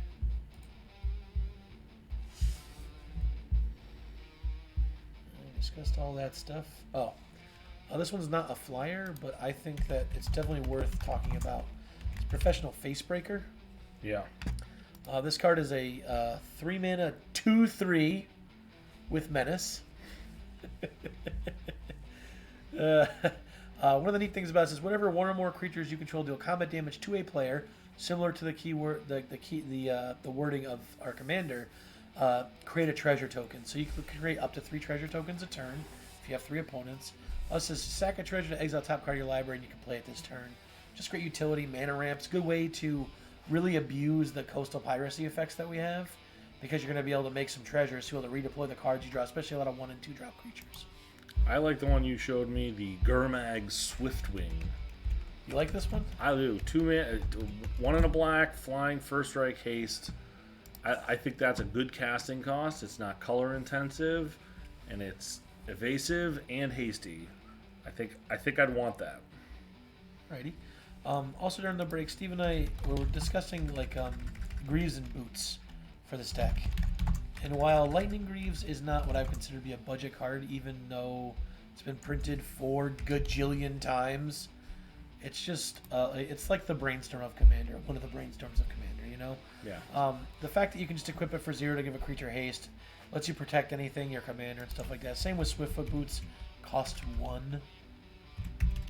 I discussed all that stuff. This one's not a flyer, but I think that it's definitely worth talking about. It's Professional Facebreaker. Yeah. This card is a 3-mana 2/3 with Menace. One of the neat things about this is whenever 1 or more creatures you control deal combat damage to a player, similar to the keyword, the wording of our commander, create a treasure token. So you can create up to 3 treasure tokens a turn if you have 3 opponents. Also, sack a treasure to exile top card of your library, and you can play it this turn. Just great utility, mana ramps. Good way to really abuse the coastal piracy effects that we have, because you're going to be able to make some treasures to be able to redeploy the cards you draw, especially a lot of 1 and 2 drop creatures. I like the one you showed me, the Gurmag Swiftwing. You like this one? I do. 2-mana, 1 in a black, flying, first strike, haste. I think that's a good casting cost. It's not color intensive, and it's evasive and hasty. I think I'd want that. Alrighty. Also during the break, Steve and I were discussing like Greaves and Boots for this deck. And while Lightning Greaves is not what I would consider to be a budget card, even though it's been printed 4 gajillion times, it's just it's like the Brainstorm of Commander, one of the Brainstorms of Commander, you know? Yeah. The fact that you can just equip it for 0 to give a creature haste lets you protect anything, your commander and stuff like that. Same with Swiftfoot Boots, cost 1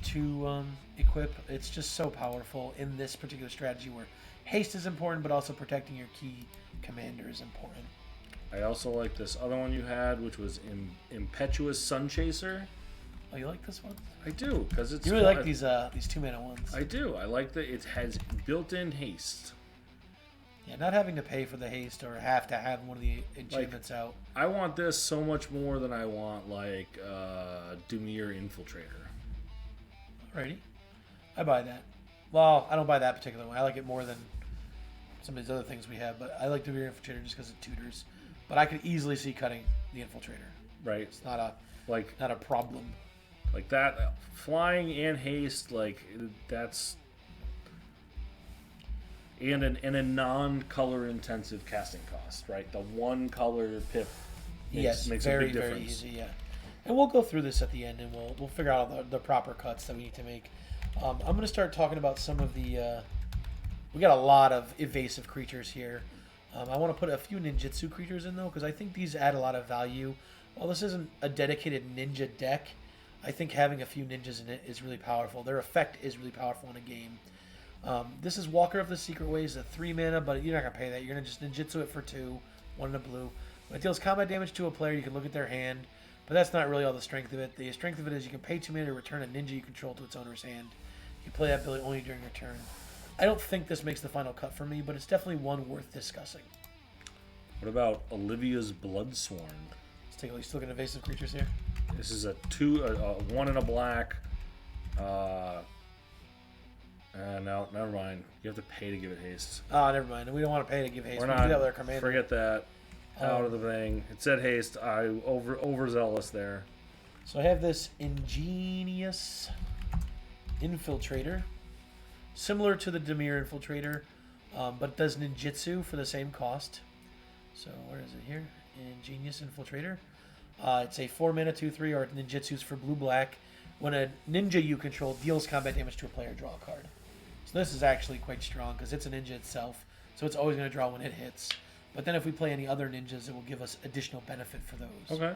to equip. It's just so powerful in this particular strategy where haste is important, but also protecting your key commander is important. I also like this other one you had, which was Impetuous Sun Chaser. Oh, you like this one? I do, because it's You really like these 2-mana ones. I do. I like that it has built-in haste. Yeah, not having to pay for the haste or have to have one of the enchantments out. I want this so much more than I want, like, Dimir Infiltrator. Alrighty. I buy that. Well, I don't buy that particular one. I like it more than some of these other things we have, but I like the Demir Infiltrator just because it tutors. But I could easily see cutting the Infiltrator. Right. It's not a Like not a problem. like that flying and haste, like that's and a non-color intensive casting cost, right? The one color pip makes very, a big difference. very easy, yeah. And we'll go through this at the end, and we'll figure out all the proper cuts that we need to make. I'm going to start talking about some of the... we got a lot of evasive creatures here. I want to put a few ninjutsu creatures in, though, because I think these add a lot of value. While this isn't a dedicated ninja deck, I think having a few ninjas in it is really powerful. Their effect is really powerful in a game. This is Walker of the Secret Ways, a 3 mana, but you're not going to pay that. You're going to just ninjutsu it for 2, 1 in a blue. When it deals combat damage to a player, you can look at their hand, but that's not really all the strength of it. The strength of it is you can pay 2 mana to return a ninja you control to its owner's hand. You play that ability only during your turn. I don't think this makes the final cut for me, but it's definitely one worth discussing. What about Olivia's Bloodsworn? Let's take a look. Still looking at evasive creatures here. This is a 1 in a black. No, never mind. You have to pay to give it haste. Oh, never mind. We don't want to pay to give haste. We're We not. do that with our commander. Forget that. Out of the thing. It said haste. I overzealous there. So I have this ingenious infiltrator, similar to the Demir Infiltrator, but it does ninjutsu for the same cost. So where is it here? Ingenious Infiltrator. It's a 4 mana 2/3 or ninjutsus for blue-black. When a ninja you control deals combat damage to a player, draw a card. So this is actually quite strong because it's a ninja itself, so it's always going to draw when it hits. But then if we play any other ninjas, it will give us additional benefit for those. Okay.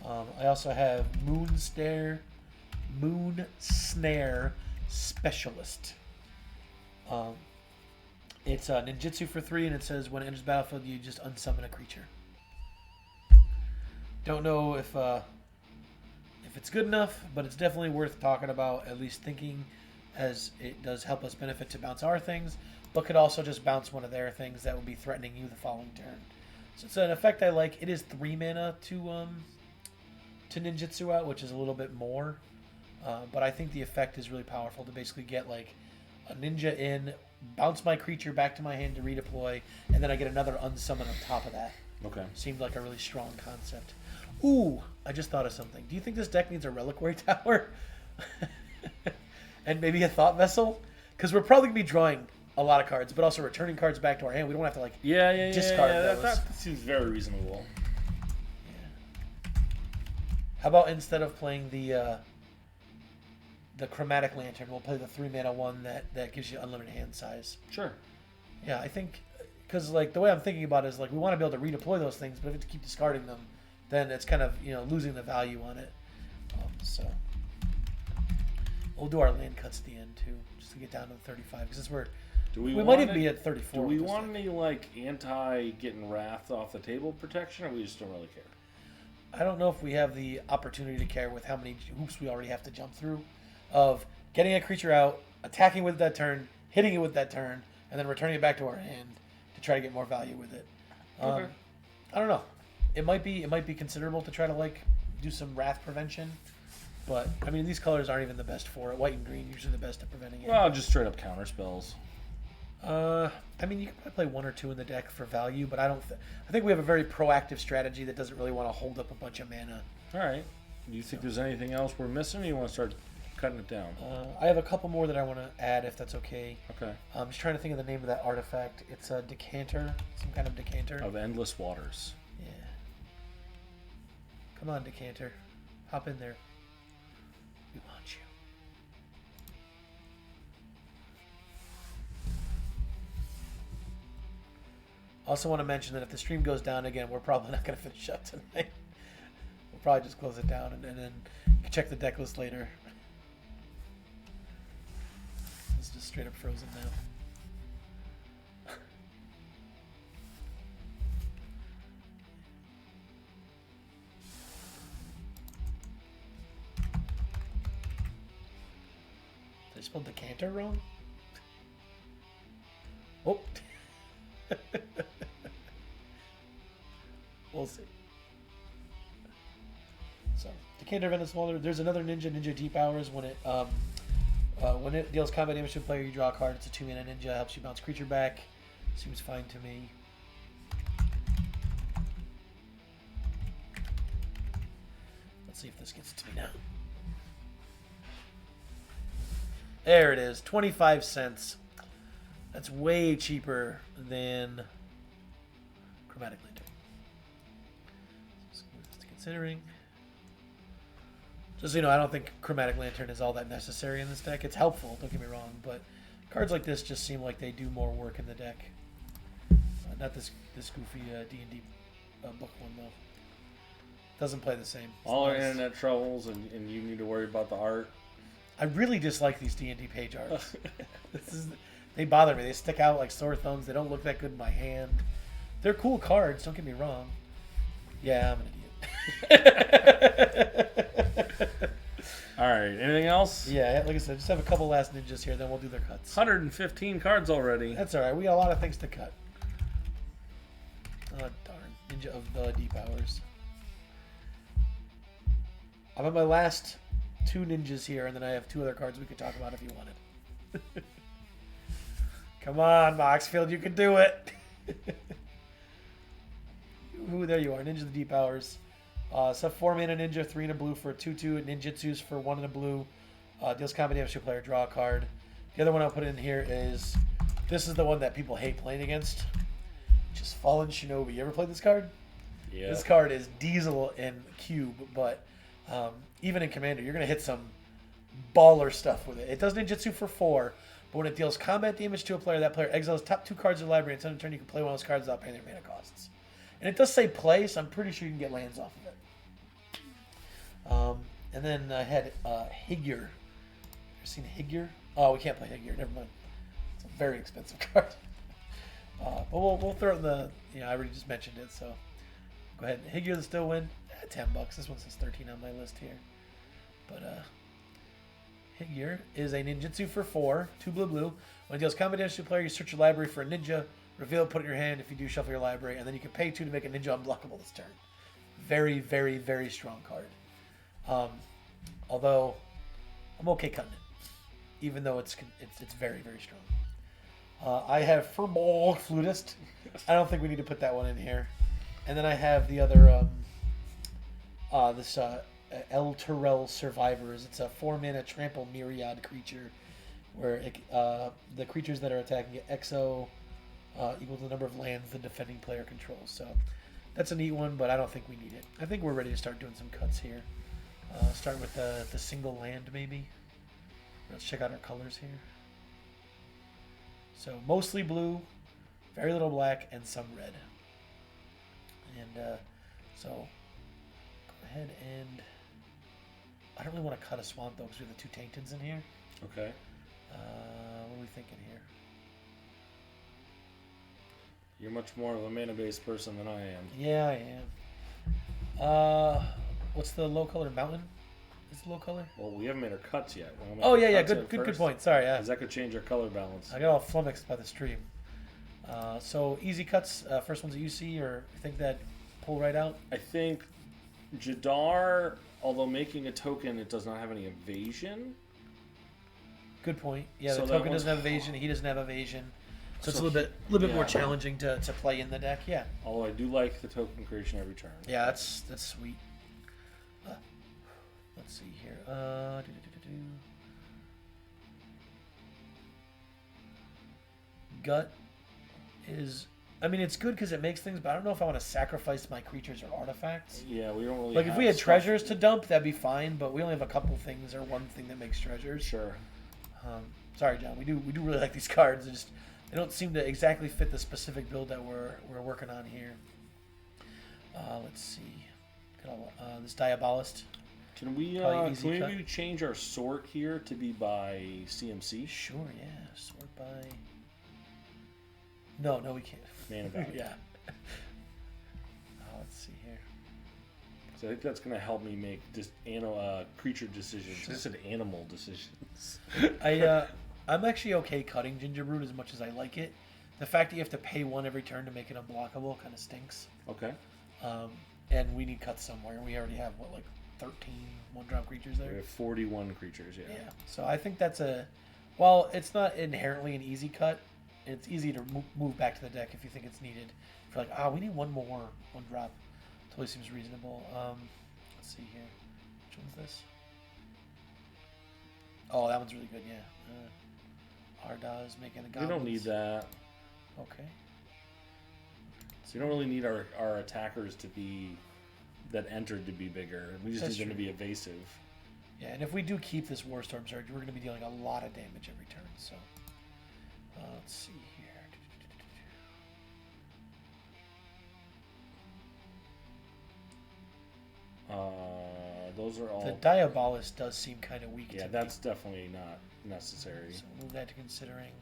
I also have Moon Snare Specialist. It's a ninjutsu for 3, and it says when it enters the battlefield, you just unsummon a creature. Don't know if it's good enough, but it's definitely worth talking about, at least thinking, as it does help us benefit to bounce our things, but could also just bounce one of their things that would be threatening you the following turn. So it's an effect I like. It is 3 mana to ninjutsu out, which is a little bit more, but I think the effect is really powerful to basically get like a ninja in, bounce my creature back to my hand to redeploy, and then I get another unsummon on top of that. Okay. Seemed like a really strong concept. Ooh, I just thought of something. Do you think this deck needs a Reliquary Tower? And maybe a Thought Vessel? Because we're probably going to be drawing a lot of cards, but also returning cards back to our hand. We don't have to, like, discard those. That seems very reasonable. Yeah. How about instead of playing the Chromatic Lantern, we'll play the 3 mana one that gives you unlimited hand size. Sure. Yeah, I think, because, like, the way I'm thinking about it is, like, we want to be able to redeploy those things, but if we have to keep discarding them, then it's kind of, losing the value on it. So we'll do our land cuts at the end too, just to get down to the 35, because that's where we might even be at 34. Do we want any like anti getting wrath off the table protection, or we just don't really care? I don't know if we have the opportunity to care with how many hoops we already have to jump through, of getting a creature out, attacking with that turn, hitting it with that turn, and then returning it back to our hand to try to get more value with it. Okay. I don't know. It might be considerable to try to like do some wrath prevention, but I mean these colors aren't even the best for it. White and green usually the best at preventing it. Well, just straight up counter spells. I mean you can probably play 1 or 2 in the deck for value, but I think we have a very proactive strategy that doesn't really want to hold up a bunch of mana. All right. Do you think there's anything else we're missing, or you want to start cutting it down? I have a couple more that I want to add if that's okay. Okay. I'm just trying to think of the name of that artifact. It's a decanter, some kind of decanter. Of endless waters. Yeah. Come on, decanter. Hop in there. We want you. Also want to mention that if the stream goes down again, we're probably not going to finish up tonight. We'll probably just close it down and then you can check the deck list later. It's just straight up frozen now. Did I spell decanter wrong? Oh. We'll see. So, decanter of endless water. There's another ninja deep hours when it When it deals combat damage to a player, you draw a card. It's a 2-mana ninja. Helps you bounce creature back. Seems fine to me. Let's see if this gets to me now. There it is. 25 cents. That's way cheaper than Chromatic Lantern. Considering. Just so you know, I don't think Chromatic Lantern is all that necessary in this deck. It's helpful, don't get me wrong, but cards like this just seem like they do more work in the deck. Not this goofy D&D book one, though. Doesn't play the same. It's all our nice. internet troubles, and you need to worry about the art. I really dislike these D&D page arts. They bother me. They stick out like sore thumbs. They don't look that good in my hand. They're cool cards, don't get me wrong. Yeah, I'm an idiot. All right, anything else? Yeah, like I said, just have a couple last ninjas here, then we'll do their cuts. 115 cards already. That's all right. We got a lot of things to cut. Oh, darn. Ninja of the Deep Hours. I'm at my last 2 ninjas here, and then I have 2 other cards we could talk about if you wanted. Come on, Moxfield, you can do it. Ooh, there you are. Ninja of the Deep Hours. So 4-mana ninja, 3 in a blue for a 2/2. Ninjutsus for 1 in a blue. Deals combat damage to a player, draw a card. The other one I'll put in here is, this is the one that people hate playing against. Just Fallen Shinobi. You ever played this card? Yeah. This card is Diesel in Cube, but even in Commander, you're going to hit some baller stuff with it. It does ninjutsu for 4, but when it deals combat damage to a player, that player exiles top 2 cards of the library, and until turn you can play one of those cards without paying their mana costs. And it does say play, so I'm pretty sure you can get lands off of it. And then I had Higure. Ever seen Higure? Oh, we can't play Higure. Never mind. It's a very expensive card. But we'll throw it in the. I already just mentioned it, so go ahead. Higure the still win. $10. This one says 13 on my list here. But Higure is a ninjutsu for 4, 2 blue. When it deals combat damage to a player, you search your library for a ninja. Reveal it, put it in your hand. If you do, shuffle your library, and then you can pay 2 to make a ninja unblockable this turn. Very, very, very strong card. Although I'm okay cutting it, even though it's very, very strong. I have Furball Flutist. I don't think we need to put that one in here. And then I have the other this El Terrell Survivors. It's a 4-mana trample myriad creature, where the creatures that are attacking get XO equal to the number of lands the defending player controls. So that's a neat one, but I don't think we need it. I think we're ready to start doing some cuts here. Starting with the single land, maybe. Let's check out our colors here. So mostly blue, very little black, and some red. And so go ahead and I don't really want to cut a swamp though, because we have the 2 Tanktons in here. Okay. What are we thinking here? You're much more of a mana-based person than I am. Yeah, I am. What's the low color? Mountain? Is the low color? Well, we haven't made our cuts yet. Oh yeah. Good point. Sorry. Yeah. Because that could change our color balance. I got all flummoxed by the stream. So easy cuts. First ones that you see, or you think that pull right out? I think Jadar, although making a token, it does not have any evasion. Good point. Yeah, So the token doesn't have evasion. He doesn't have evasion. So it's a little bit more challenging to play in the deck. Yeah. Although I do like the token creation every turn. Yeah, that's sweet. Let's see here. Gut is. I mean, it's good because it makes things, but I don't know if I want to sacrifice my creatures or artifacts. Yeah, we don't really. Like if we had treasures to dump, that'd be fine. But we only have a couple things or one thing that makes treasures. Sure. Sorry, John. We do really like these cards. They don't seem to exactly fit the specific build that we're working on here. Let's see. This Diabolist. Can we maybe change our sort here to be by CMC? Sure, yeah. Sort by. No, we can't. Mana value. Yeah. Let's see here. So I think that's going to help me make just creature decisions. Sure. I said animal decisions. I'm actually okay cutting Gingerbrew as much as I like it. The fact that you have to pay 1 every turn to make it unblockable kind of stinks. Okay. And we need cuts somewhere. We already have 13 one-drop creatures there. We have 41 creatures, yeah. Yeah. So I think that's well, it's not inherently an easy cut. It's easy to move back to the deck if you think it's needed. If you're like, we need one more one-drop. Totally seems reasonable. Let's see here. Which one's this? Oh, that one's really good, yeah. Ardaz making a goblins. We don't need that. Okay. So you don't really need our attackers to be that entered to be bigger. We just need them to be evasive. Yeah, and if we do keep this Warstorm Surge, we're going to be dealing a lot of damage every turn. So let's see here. Those are all. The Diabolus does seem kind of weak. Yeah, that's definitely not necessary. So move that to considering.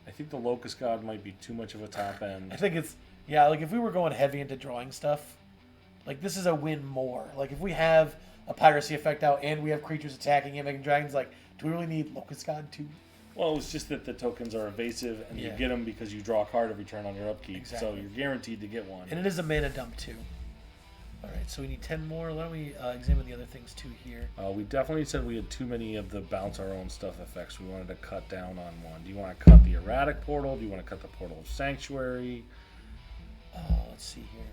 I think the Locust God might be too much of a top end. I think it's like if we were going heavy into drawing stuff, like this is a win more. Like if we have a piracy effect out and we have creatures attacking and making dragons, like do we really need Locust God too? Well, it's just that the tokens are evasive and you get them because you draw a card every turn on your upkeep. Exactly. So you're guaranteed to get one. And it is a mana dump too. All right, so we need 10 more. Why don't we examine the other things too here? We definitely said we had too many of the bounce our own stuff effects. We wanted to cut down on one. Do you want to cut the erratic portal? Do you want to cut the portal of sanctuary? Let's see here.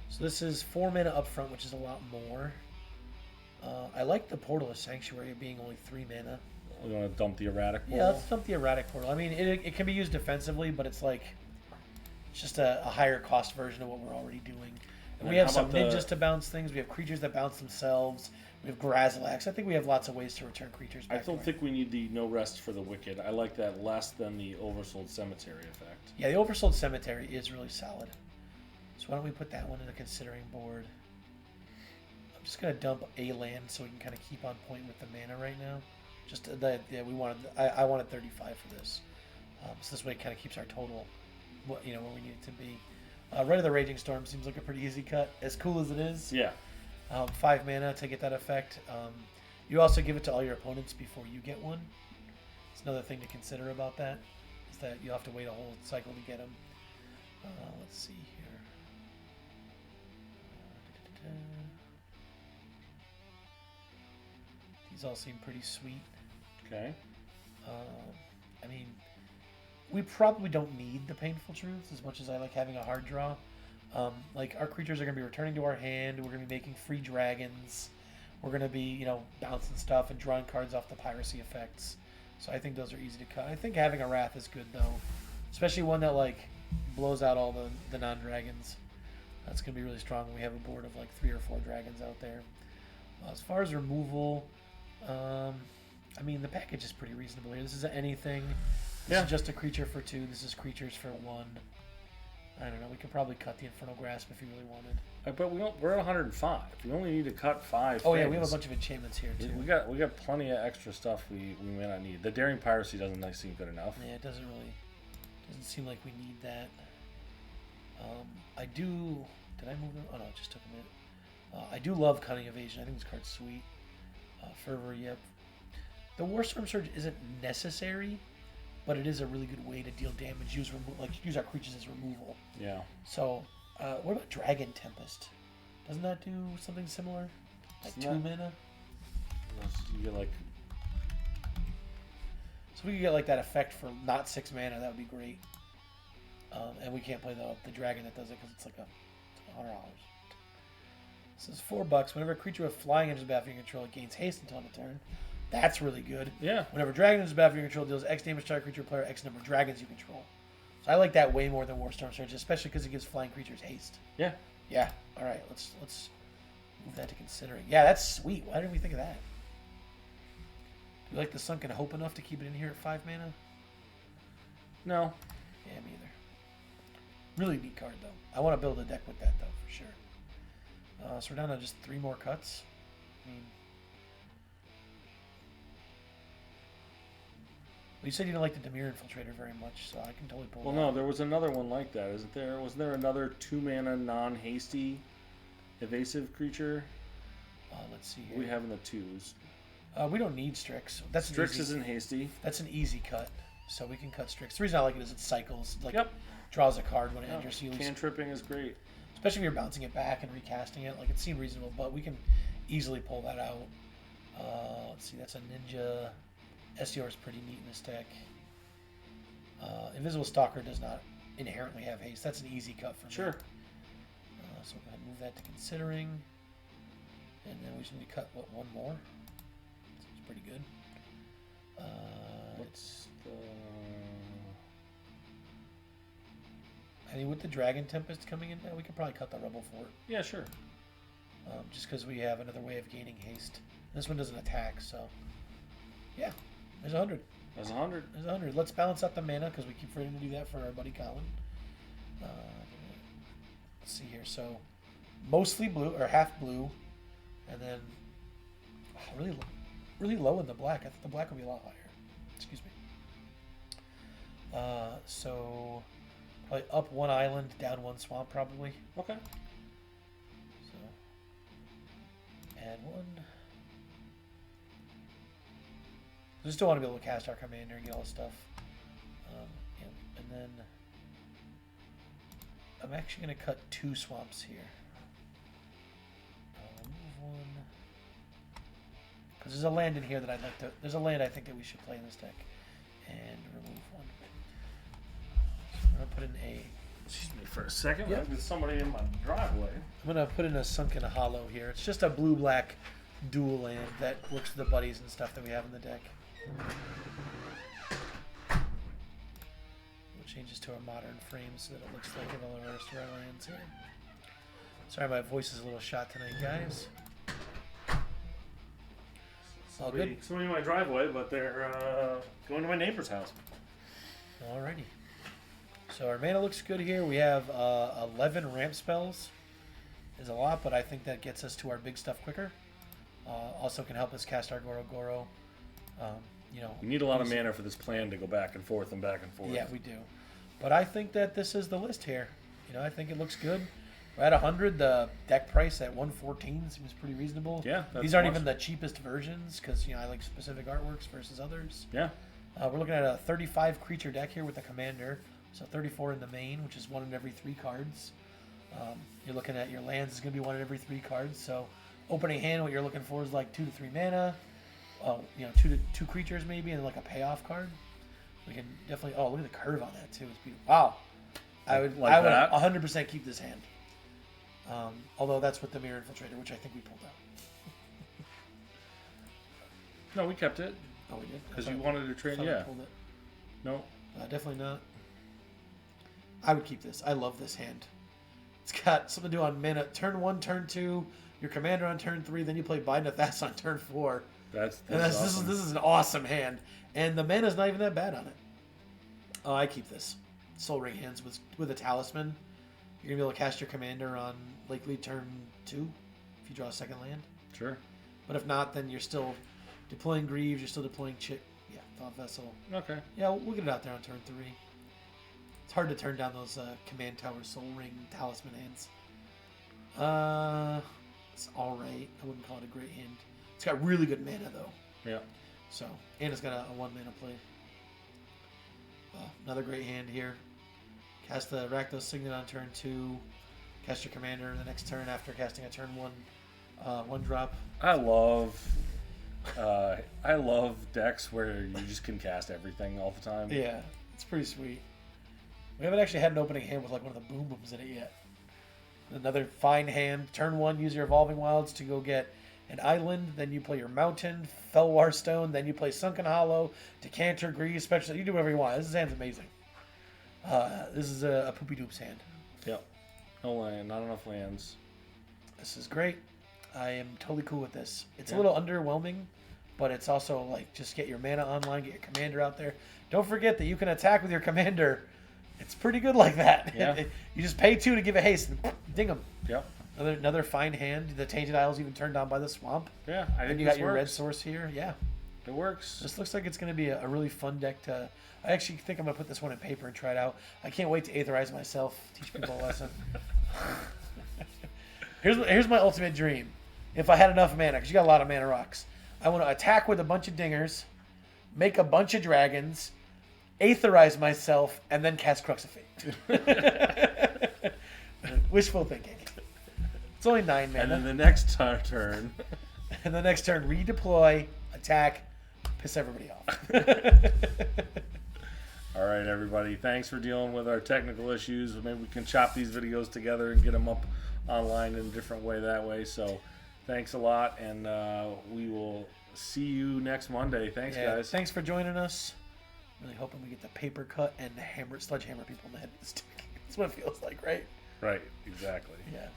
So this is 4 mana up front, which is a lot more. I like the portal of sanctuary being only 3 mana. We want to dump the erratic portal? Yeah, let's dump the erratic portal. I mean, it can be used defensively, but it's like it's just a higher cost version of what we're already doing. And we have some ninjas to bounce things. We have creatures that bounce themselves. We have Grazilax. I think we have lots of ways to return creatures back. I don't think we need the no rest for the wicked. I like that less than the oversold cemetery effect. Yeah, the oversold cemetery is really solid. So why don't we put that one in the considering board? I'm just gonna dump a land so we can kind of keep on point with the mana right now. Just we wanted. I wanted 35 for this. So this way it kind of keeps our total, where we need it to be. Right of the Raging Storm seems like a pretty easy cut, as cool as it is. Yeah. 5 mana to get that effect. You also give it to all your opponents before you get one. It's another thing to consider about that, is that you have to wait a whole cycle to get them. Let's see here. These all seem pretty sweet. Okay. I mean, we probably don't need the Painful Truths as much as I like having a hard draw. Like our creatures are going to be returning to our hand. We're going to be making free dragons. We're going to be, bouncing stuff and drawing cards off the piracy effects. So I think those are easy to cut. I think having a Wrath is good though, especially one that like blows out all the non-dragons. That's going to be really strong. We have a board of like 3 or 4 dragons out there. As far as removal, I mean the package is pretty reasonable here. This is anything. This is just a creature for 2. This is creatures for 1. I don't know. We could probably cut the Infernal Grasp if you really wanted. But we're at 105. We only need to cut 5. Oh yeah, we have a bunch of enchantments here too. We got plenty of extra stuff we may not need. The Daring Piracy doesn't seem good enough. Yeah, it doesn't seem like we need that. I do. Did I move them? Oh no, it just took a minute. I do love Cunning Evasion. I think this card's sweet. Fervor, yep. The Warstorm Surge isn't necessary, but it is a really good way to deal damage. Use our creatures as removal. Yeah. So, what about Dragon Tempest? Doesn't that do something similar? Like 2 mana? You get like. So we could get like that effect for not 6 mana. That would be great. And we can't play the dragon that does it because it's like $100. This is $4. Whenever a creature with flying enters the battlefield you control, it gains haste until end of turn. That's really good. Yeah. Whenever dragon enters the battlefield you control, deals X damage to our creature player X number of dragons you control. So I like that way more than Warstorm Surge, especially because it gives flying creatures haste. Yeah. Yeah. All right. Let's move that to considering. Yeah, that's sweet. Why didn't we think of that? Do you like the Sunken Hope enough to keep it in here at 5 mana? No. Yeah, me either. Really neat card though. I want to build a deck with that though for sure. So we're down to just 3 more cuts. I mean, well, you said you didn't like the Dimir Infiltrator very much, so I can totally pull. Well, no, there was another one like that, isn't there? Was there another 2 mana non-hasty evasive creature? Let's see here. We have in the 2s. We don't need Strix. Strix isn't hasty. That's an easy cut, so we can cut Strix. The reason I like it is it cycles. Like, yep. Draws a card when it enters. Cantripping is great. Especially if you're bouncing it back and recasting it. Like, it seemed reasonable, but we can easily pull that out. Let's see, that's a ninja. SDR is pretty neat in this deck. Invisible Stalker does not inherently have haste. That's an easy cut for me. Sure. So we're going to move that to considering. And then we just need to cut, one more? Seems pretty good. What's the... I mean, with the Dragon Tempest coming in now, we could probably cut the Rebel Fort. Yeah, sure. Just because we have another way of gaining haste. This one doesn't attack, so... Yeah, there's 100. There's 100. There's 100. Let's balance out the mana, because we keep forgetting to do that for our buddy Colin. Let's see here. So, mostly blue, or half blue. And then, really low in the black. I thought the black would be a lot higher. Excuse me. So, probably up one island, down one swamp, probably. Okay. So, add one. We just don't want to be able to cast our commander and get all this stuff. Yeah. And then, I'm actually going to cut 2 swamps here. Remove one. Because there's a land in here that I'd like to... There's a land I think that we should play in this deck. And remove one. So I'm going to put in a... Excuse me for a second. Yep. There's somebody in my driveway. I'm going to put in a Sunken Hollow here. It's just a blue-black dual land that works with the buddies and stuff that we have in the deck. We'll change this to a modern frame so that it looks like all the rest of our lands here. Sorry, my voice is a little shot tonight, guys. All good? Somebody in my driveway, but they're going to my neighbor's house. Alrighty. So our mana looks good here. We have 11 ramp spells. Is a lot, but I think that gets us to our big stuff quicker. Also can help us cast our Goro-Goro. We need a lot of mana for this plan to go back and forth and back and forth. Yeah, we do. But I think that this is the list here. I think it looks good. We're at 100. The deck price at 114 seems pretty reasonable. Yeah. These aren't even the cheapest versions because I like specific artworks versus others. Yeah. We're looking at a 35 creature deck here with the commander. So 34 in the main, which is 1 in every 3 cards. You're looking at your lands is going to be 1 in every 3 cards. So opening hand, what you're looking for is like 2 to 3 mana. 2 creatures maybe, and like a payoff card. We can definitely. Oh, look at the curve on that too. It's beautiful. Wow. I would 100% keep this hand. Although that's with the Mirror Infiltrator, which I think we pulled out. No, we kept it. Oh, we did? Because you wanted to trade. Yeah. Pulled it. No. Definitely not. I would keep this. I love this hand. It's got something to do on mana. Turn 1, turn 2. Your commander on turn 3. Then you play Binding Thas on turn 4. This is an awesome hand, and the mana's not even that bad on it. Oh, I keep this. Soul Ring hands with a talisman. You're gonna be able to cast your commander on likely turn 2 if you draw a second land. Sure. But if not, then you're still deploying Greaves. You're still deploying Thought Vessel. Okay. Yeah, we'll get it out there on turn 3. It's hard to turn down those Command Tower Soul Ring talisman hands. It's all right. I wouldn't call it a great hand. It's got really good mana, though. Yeah. So, and it's got a 1 mana play. Another great hand here. Cast the Rakdos Signet on turn 2. Cast your commander the next turn after casting a turn 1 drop. I love decks where you just can cast everything all the time. Yeah, it's pretty sweet. We haven't actually had an opening hand with like one of the boom booms in it yet. Another fine hand. Turn 1, use your Evolving Wilds to go get an island, then you play your mountain, Felwar Stone, then you play Sunken Hollow, Decanter, Grease, Special. You do whatever you want. This hand's amazing. This is a poopy doops hand. Yep. No land, not enough lands. This is great. I am totally cool with this. It's a little underwhelming, but it's also like just get your mana online, get your commander out there. Don't forget that you can attack with your commander. It's pretty good like that. Yeah. You just pay 2 to give a haste and ding them. Yep. Another fine hand. The Tainted Isles even turned down by the swamp. Yeah, I think you got your red source here. Yeah, it works. This looks like it's going to be a really fun deck to. I actually think I'm going to put this one in paper and try it out. I can't wait to aetherize myself, teach people a lesson. Here's my ultimate dream. If I had enough mana, because you got a lot of mana rocks, I want to attack with a bunch of dingers, make a bunch of dragons, aetherize myself, and then cast Crux of Fate. Wishful thinking. It's only 9 mana. And then the next turn. And the next turn, redeploy, attack, piss everybody off. All right, everybody. Thanks for dealing with our technical issues. Maybe we can chop these videos together and get them up online in a different way that way. So thanks a lot, and we will see you next Monday. Thanks, guys. Thanks for joining us. Really hoping we get the paper cut and the sledgehammer people in the head with the stick. That's what it feels like, right? Right, exactly. Yeah.